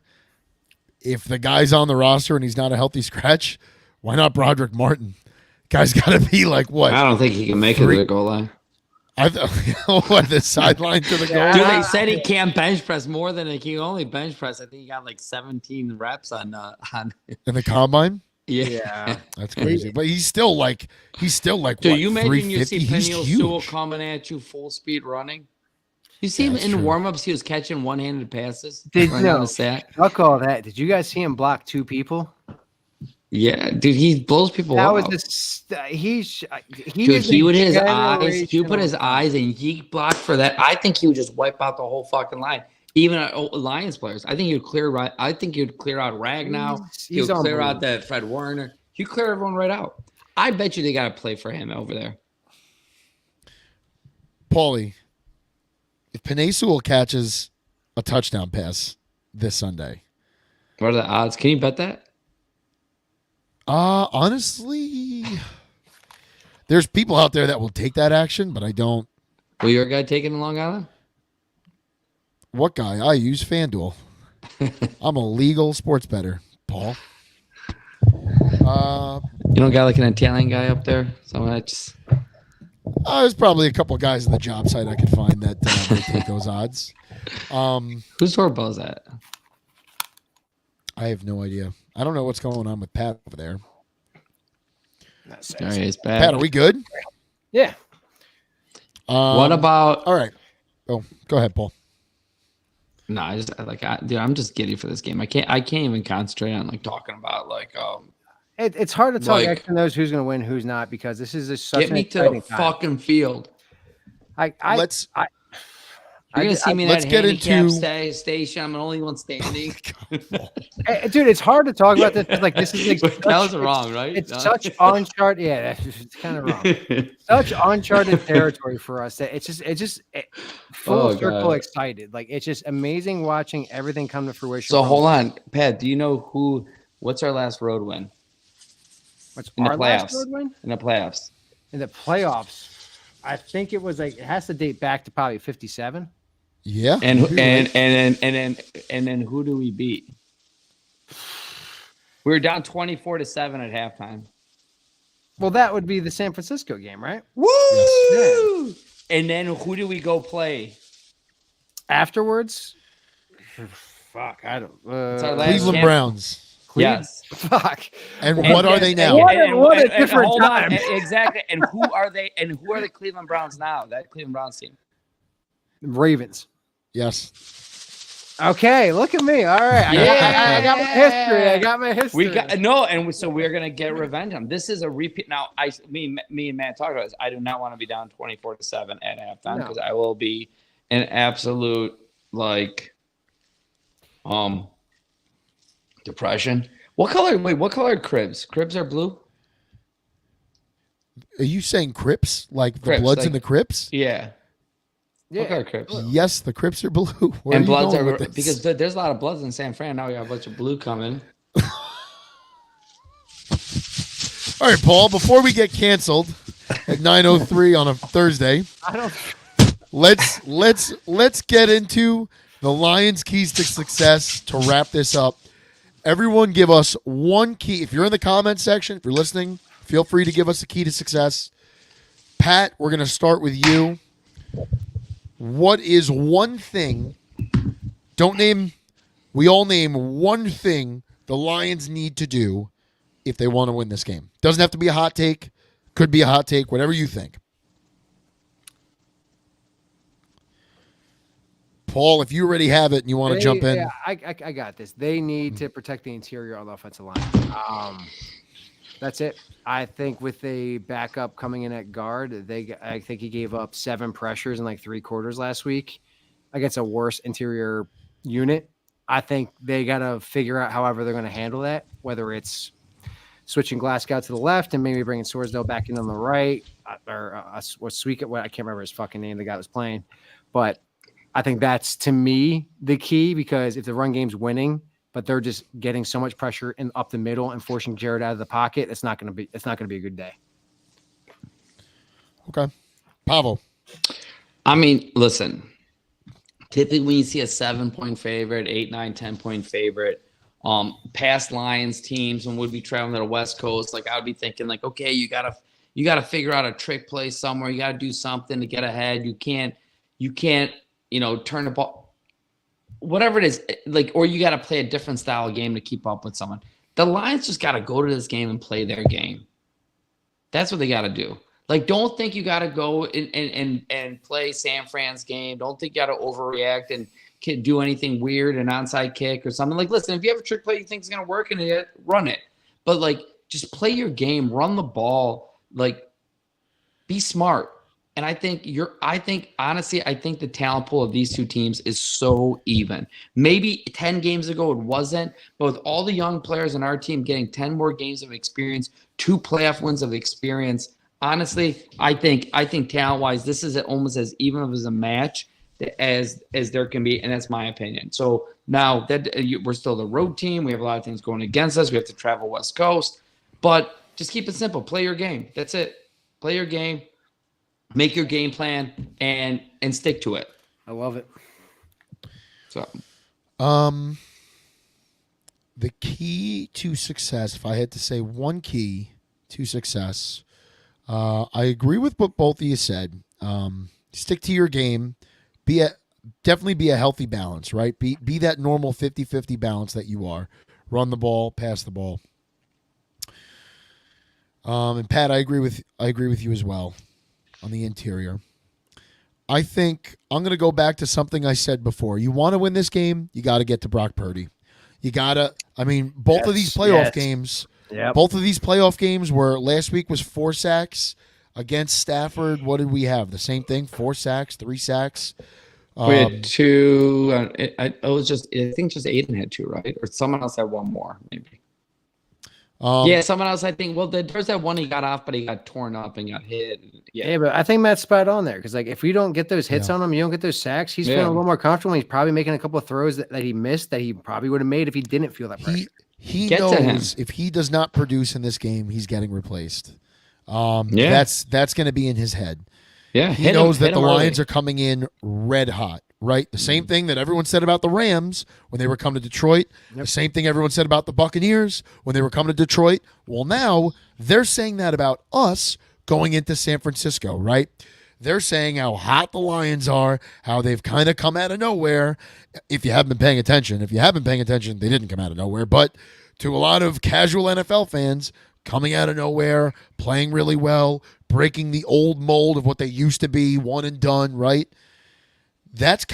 if the guy's on the roster and he's not a healthy scratch, why not Broderick Martin? Guy's got to be like what? I don't think he can make it to the goal line. I what the sideline to the goal? Dude, they said he can't bench press more than he can only bench press. I think he got like 17 reps on In the combine. Yeah. That's crazy. But he's still like Dude, what, you imagine you 350? see He's Peniel huge. Sewell coming at you full speed running? You see him That's in true. warm-ups, he was catching one-handed passes. Did Right no, on the sack. fuck all that. Did you guys see him block 2 people? Yeah, dude, he blows people That up. was Dude, he would his eyes. He would put his eyes and he blocked for that. I think he would just wipe out the whole fucking line. Even Lions players. I think he would clear right. I think he would clear out Ragnow. He would clear out that Fred Warner. He clear everyone right out. I bet you they got to play for him over there. Paulie, if Penei Sewell catches a touchdown pass this Sunday, What are the odds? Can you bet that? honestly, there's people out there that will take that action, but I don't. Will your guy take it in Long Island? What guy? I use FanDuel. I'm a legal sports bettor, Paul. You don't got like an Italian guy up there? So that's There's probably a couple guys on the job site I could find that would take those odds. whose doorbell is that? I have no idea. I don't know what's going on with Pat over there. All right, it's bad. Pat, are we good? Yeah. What about? All right. Oh, go ahead, Paul. No, dude, I'm just giddy for this game. I can't even concentrate on like talking about like It's hard to tell Like- X and O's who's going to win, who's not, because this is just such get an me to exciting the time. fucking field. Let's You're gonna see me in let's that get handicap into- station. I'm the only one standing. Dude, it's hard to talk about this. Like this is like That was wrong, right? It's No. such uncharted. Yeah, it's kind of wrong. Such uncharted territory for us that it's just full Oh, circle God. excited. Like it's just amazing watching everything come to fruition. So hold on, Pat. Do you know what's our last road win What's in the our last playoffs? road win? In the playoffs? In the playoffs, I think it was like it has to date back to probably 57. Yeah. And you're right. then who do we beat? We were down 24-7 at halftime. Well, that would be the San Francisco game, right? Woo! And then who do we go play? Afterwards, fuck, I don't. It's our last Cleveland champ- Browns. Yes. Fuck. And what are they now? What a different hold on, time. exactly. And who are they? And who are the Cleveland Browns now? That Cleveland Browns team. Ravens. Yes. Okay, look at me. All right, I got my history. I got my history. We got no, and so we're gonna get revenge on 'em. This is a repeat. Now, me and Matt talked about this. I do not want to be down 24-7 at halftime because I will be an absolute depression. What color? Wait, what color are cribs? Cribs are blue. Are you saying Crips? Like the Crips, Bloods like- and the Crips? Yeah. Yeah. What color cribs? Yes, the Crips are blue. Where And are you bloods going are with this? because there's a lot of bloods in San Fran now. We got a bunch of blue coming. All right, Paul, before we get canceled at 9:03 on a Thursday, let's get into the Lions' keys to success to wrap this up. Everyone give us one key. If you're in the comment section, if you're listening, feel free to give us a key to success. Pat, we're going to start with you. What is one thing? We all name one thing the Lions need to do if they want to win this game. Doesn't have to be a hot take. Could be a hot take, whatever you think. Paul, if you already have it and you want to jump in. Yeah, I got this. They need to protect the interior of the offensive line. That's it. I think with a backup coming in at guard, I think he gave up 7 pressures in like 3 quarters last week against a worse interior unit. I think they got to figure out however they're going to handle that, whether it's switching Glasgow to the left and maybe bringing Sorsdale back in on the right, or Sweet. I can't remember his fucking name, the guy that was playing. But I think that's, to me, the key, because if the run game's winning, but they're just getting so much pressure in up the middle and forcing Jared out of the pocket, it's not going to be a good day. Okay. Pavo. I mean, listen. Typically, when you see a 7-point favorite, 8, 9, 10-point favorite, past Lions teams and would be traveling to the West Coast. Like I would be thinking like, okay, you gotta figure out a trick play somewhere. You gotta do something to get ahead. You can't, turn the ball, whatever it is, like, or you gotta play a different style of game to keep up with someone. The Lions just gotta go to this game and play their game. That's what they gotta do. Like, don't think you gotta go and play San Fran's game. Don't think you gotta overreact and do anything weird, an onside kick or something. Like, listen, if you have a trick play you think is going to work, and run it. But, like, just play your game, run the ball, like, be smart. And I think honestly, the talent pool of these two teams is so even. Maybe 10 games ago it wasn't, but with all the young players in our team getting 10 more games of experience, 2 playoff wins of experience, honestly, I think talent-wise, this is almost as even as a match as there can be, and that's my opinion. So now that we're still the road team, we have a lot of things going against us. We have to travel West Coast, but just keep it simple. Play your game. That's it. Play your game, make your game plan, and stick to it. I love it. So, the key to success, if I had to say one key to success, I agree with what both of you said. Stick to your game. Definitely be a healthy balance, right? Be that normal 50-50 balance that you are. Run the ball, pass the ball. And Pat, I agree with you as well on the interior. I think I'm going to go back to something I said before. You want to win this game, you got to get to Brock Purdy. You got to, both of these playoff games, both of these playoff games were, last week was 4 sacks against Stafford. What did we have? The same thing, 4 sacks, 3 sacks. We had 2. I think just Aiden had 2, right? Or someone else had 1 more, maybe. Someone else, I think. Well, there's that one he got off, but he got torn up and got hit. Yeah, but I think Matt's spot on there because, like, if you don't get those hits on him, you don't get those sacks, he's feeling a little more comfortable. He's probably making a couple of throws that he missed that he probably would have made if he didn't feel that pressure. He knows if he does not produce in this game, he's getting replaced. That's going to be in his head. Yeah, he knows that the Lions are coming in red hot, right? The same thing that everyone said about the Rams when they were coming to Detroit. The same thing everyone said about the Buccaneers when they were coming to Detroit. Well, now they're saying that about us going into San Francisco, right? They're saying how hot the Lions are, how they've kind of come out of nowhere. If you haven't been paying attention, they didn't come out of nowhere. But to a lot of casual NFL fans, coming out of nowhere, playing really well, breaking the old mold of what they used to be, one and done, right? That's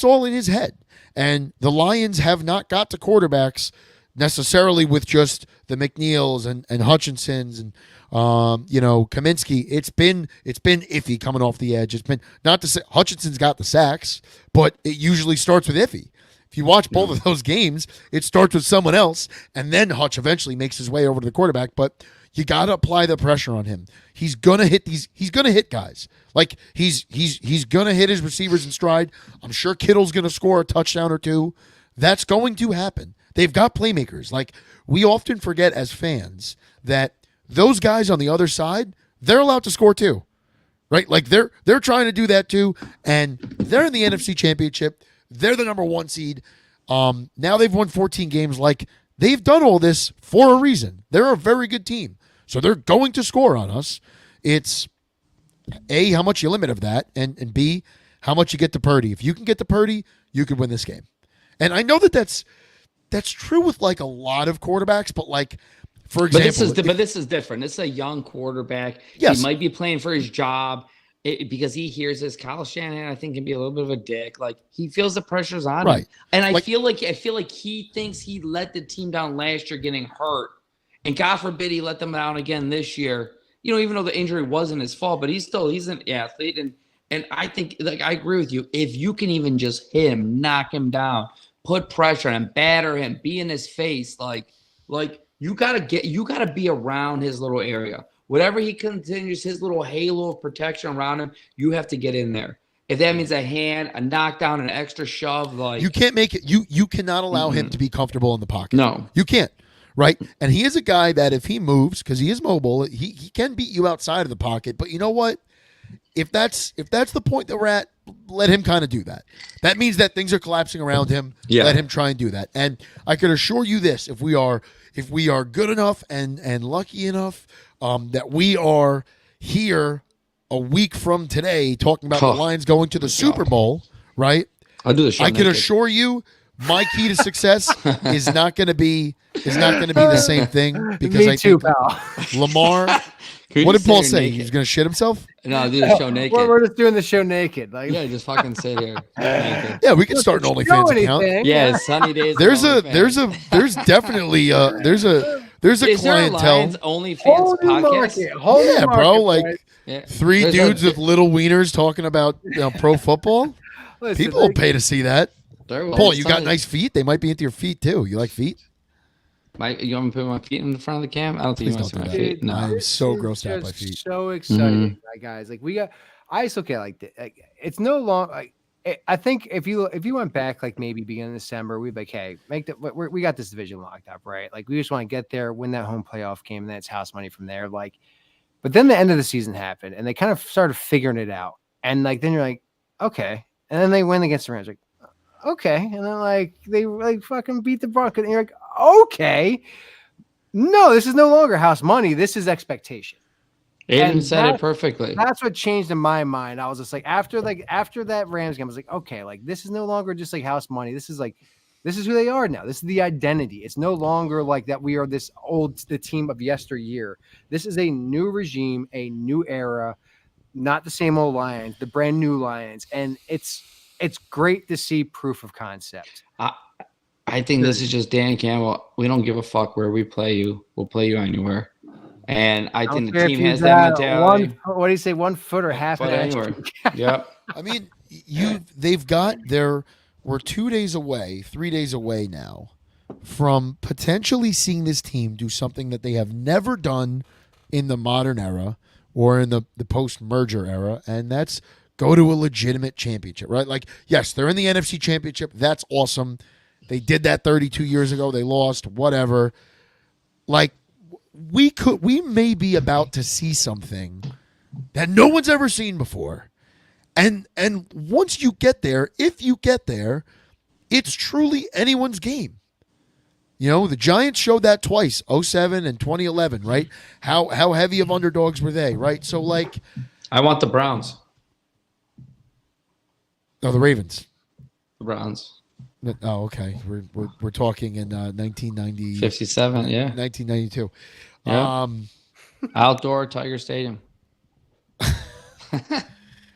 all in his head. And the Lions have not got to quarterbacks necessarily with just the McNeils and Hutchinsons and Kaminsky. It's been iffy coming off the edge. It's been, not to say Hutchinson's got the sacks, but it usually starts with iffy. If you watch both of those games, it starts with someone else, and then Hutch eventually makes his way over to the quarterback. But you got to apply the pressure on him. He's gonna hit He's gonna hit guys. Like he's gonna hit his receivers in stride. I'm sure Kittle's gonna score a touchdown or 2. That's going to happen. They've got playmakers. Like, we often forget as fans that those guys on the other side, they're allowed to score too, right? Like they're trying to do that too, and they're in the NFC Championship. They're the number 1 seed. Now they've won 14 games. Like, they've done all this for a reason. They're a very good team. So they're going to score on us. It's A, how much you limit of that, and B, how much you get to Purdy. If you can get to Purdy, you can win this game. And I know that's true with, like, a lot of quarterbacks, but, like, for example. But this is different. This is a young quarterback. Yes. He might be playing for his job. Because he hears this. Kyle Shanahan, I think, can be a little bit of a dick. Like, he feels the pressure's on him. And I feel like he thinks he let the team down last year getting hurt. And God forbid he let them down again this year. Even though the injury wasn't his fault, but he's an athlete. And I think, like, I agree with you. If you can even just hit him, knock him down, put pressure on him, batter him, be in his face, like you gotta be around his little area. Whatever he continues, his little halo of protection around him, you have to get in there. If that means a hand, a knockdown, an extra shove, like, you can't make it. You cannot allow him to be comfortable in the pocket. No, you can't. Right, and he is a guy that if he moves, because he is mobile, he can beat you outside of the pocket. But you know what? if that's the point that we're at, let him kind of do that. That means that things are collapsing around him. Yeah. Let him try and do that. And I can assure you this: if we are good enough and lucky enough that we are here a week from today talking about the Lions going to the Super Bowl, right? I'll do the show. I can assure you, my key to success is not going to be the same thing because I think pal. Lamar. What did Paul say? He's going to shit himself? No, I'll do the show naked. We're just doing the show naked. Like, yeah, just fucking sit here. Naked. Yeah, we can start an OnlyFans account. Yeah, sunny days. There's definitely there's a Is clientele. There a Lions OnlyFans podcast? Yeah, bro. Like Yeah. three dudes with little wieners talking about pro football. Listen, People will pay to see that. Paul, you got Sunny- nice feet. They might be into your feet too. You like feet? You want me to put my feet in front of the cam? I don't think Please you want to see don't my do that. feet. No. I'm so This is grossed out by just feet. So exciting, guys! Like I just look at it like it's no long. I think if you went back like maybe beginning of December, we'd be like, hey, we got this division locked up, right? Like we just want to get there, win that home playoff game, and then it's house money from there. Like, but then the end of the season happened, and they kind of started figuring it out, and like then you're like, okay, and then they win against the Rams, like, okay, and then like they like fucking beat the Broncos, and you're like, okay. No, this is no longer house money. This is expectation. Aiden said it perfectly. That's what changed in my mind. I was just like, after that Rams game, I was like, okay, like this is no longer just like house money. This is who they are now. This is the identity. It's no longer like that we are the team of yesteryear. This is a new regime, a new era, not the same old Lions, the brand new Lions. And it's great to see proof of concept. I think this is just Dan Campbell. We don't give a fuck where we play you. We'll play you anywhere. And I think the team has that mentality. What do you say? 1 foot or half an inch? Anywhere. Yep. I mean, we're 2 days away, 3 days away now from potentially seeing this team do something that they have never done in the modern era or in the post-merger era, and that's go to a legitimate championship, right? Like, yes, they're in the NFC championship. That's awesome. They did that 32 years ago. They lost, whatever. Like, we may be about to see something that no one's ever seen before. And once you get there, if you get there, it's truly anyone's game. You know, the Giants showed that twice, 2007 and 2011, right? How heavy of underdogs were they, right? So, like... I want the Browns. No, the Ravens. The Browns. Oh, okay. We're talking in 1990, 57, yeah. 1992. Yeah. Outdoor Tiger Stadium. Well,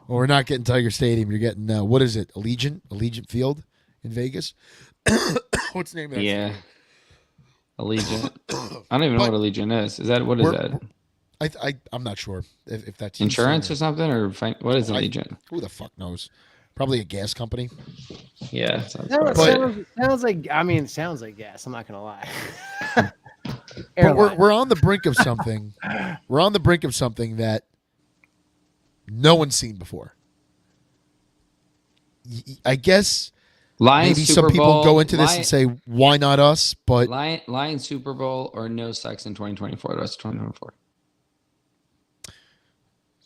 we're not getting Tiger Stadium. You're getting what is it? Allegiant Field in Vegas. What's the name of that? Yeah. Allegiant. I don't even know what Allegiant is. Is that what is that? I'm not sure if that's insurance or something or what is Allegiant? Who the fuck knows? Probably a gas company. Yeah, sounds like gas. I'm not gonna lie. But we're on the brink of something. We're on the brink of something that no one's seen before. I guess Lions maybe Super some people Bowl, go into this and say, "Why not us?" But Lions Super Bowl or no sex in 2024. The rest of 2024.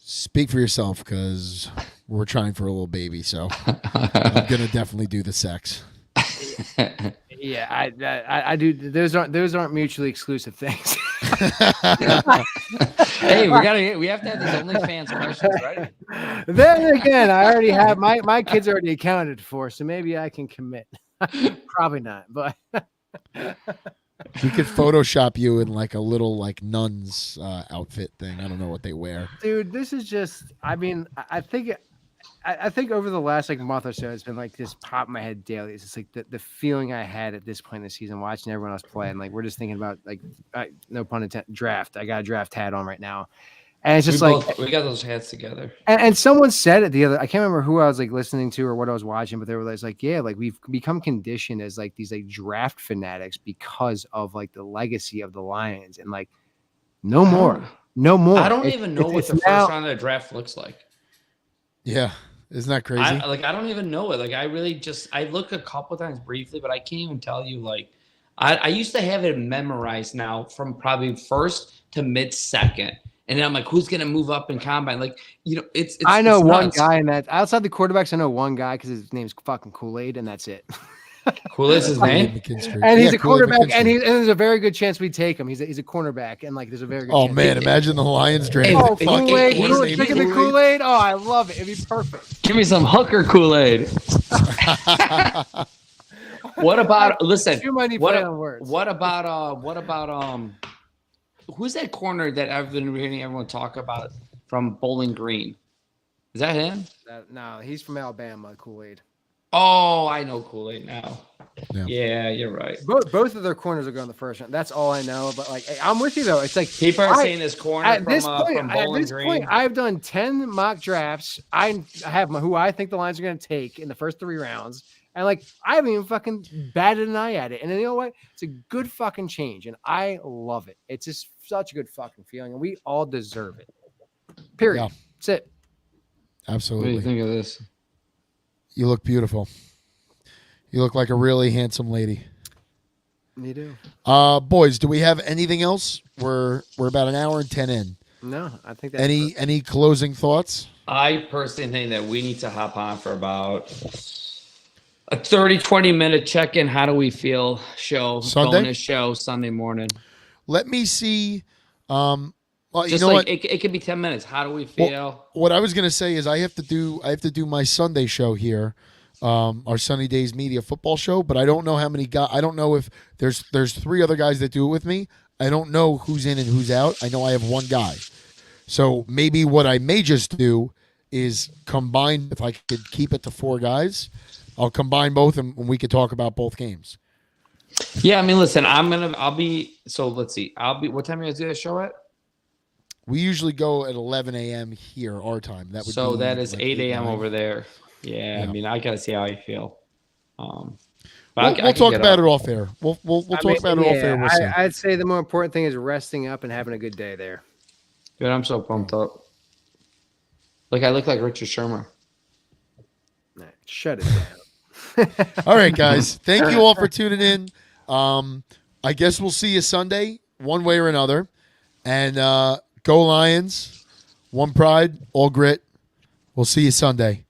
Speak for yourself, because we're trying for a little baby, so I'm gonna definitely do the sex. Yeah, I do. Those aren't mutually exclusive things. Hey, we have to have these OnlyFans questions, right? Then again, I already have my kids already accounted for, so maybe I can commit. Probably not, but we could Photoshop you in like a little like nun's outfit thing. I don't know what they wear. Dude, this is just. I mean, I think over the last like month or so, it's been like this pop in my head daily. It's just like the feeling I had at this point in the season, watching everyone else play, and like we're just thinking about like no pun intended, draft. I got a draft hat on right now, and it's just we got those hats together. And someone said it the other. I can't remember who I was like listening to or what I was watching, but they were like, yeah, like we've become conditioned as like these like draft fanatics because of like the legacy of the Lions, and like no more. I don't even know what the first round of the draft looks like. Yeah. Isn't that crazy? I don't even know it. Like, I really I look a couple times briefly, but I can't even tell you. Like, I used to have it memorized now from probably first to mid second. And then I'm like, who's gonna move up in combine? Like, it's I know it's one nuts. guy in that outside the quarterbacks. I know one guy because his name's fucking Kool-Aid, and that's it. Kool-Aid's his Kool-Aid name. McKinstry. And he's Yeah, a Kool-Aid quarterback, and McKinstry. there's a very good chance we take him. He's a cornerback, and like there's a very good. Oh chance man, imagine the Lions drafting Oh, fucking Kool-Aid, he's corner named drinking named the Kool-Aid. Kool-Aid. Oh, I love it. It'd be perfect. Give me some hooker Kool-Aid. What about listen? Too many What, play on words. what about who's that corner that I've been hearing everyone talk about from Bowling Green? Is that him? No, he's from Alabama. Kool-Aid. Oh, I know Kool-Aid now. Yeah. Yeah, you're right. Both of their corners are going the first round. That's all I know. But like, I'm with you though. It's like People are saying this corner at from this point, Bowling Green. I've done 10 mock drafts. I have who I think the Lions are going to take in the first 3 rounds. And like, I haven't even fucking batted an eye at it. And then, you know what? It's a good fucking change. And I love it. It's just such a good fucking feeling. And we all deserve it. Period. Yeah. That's it. What do Absolutely. you think of this? You look beautiful. You look like a really handsome lady. You do. Boys, do we have anything else? We're about an hour and 10 in. No, I think that's Any closing thoughts? I personally think that we need to hop on for about a 30-20 minute check-in. How do we feel? Sunday? Bonus show Sunday morning. Let me see. Well, Just you know like what? it could be 10 minutes. How do we feel? What I was gonna say is I have to do my Sunday show here, our Sunny Days Media football show. But I don't know how many guys. I don't know if there's 3 other guys that do it with me. I don't know who's in and who's out. I know I have one guy. So maybe what I may just do is combine. If I could keep it to 4 guys, I'll combine both and we could talk about both games. Yeah, I mean, listen, I'll be. So let's see. What time are you guys do that show at? We usually go at 11 a.m. here, our time. That would So be that is like 8 a.m. 9. over there. Yeah, Yeah. I mean, I gotta see how you feel. We'll talk about it off air. We'll talk about it off air. We'll see. I'd say the more important thing is resting up and having a good day there. Dude, I'm so pumped up. Like I look like Richard Shermer. Nah, shut it down. All right, guys. Thank you all for tuning in. I guess we'll see you Sunday, one way or another. And go Lions. One pride, all grit. We'll see you Sunday.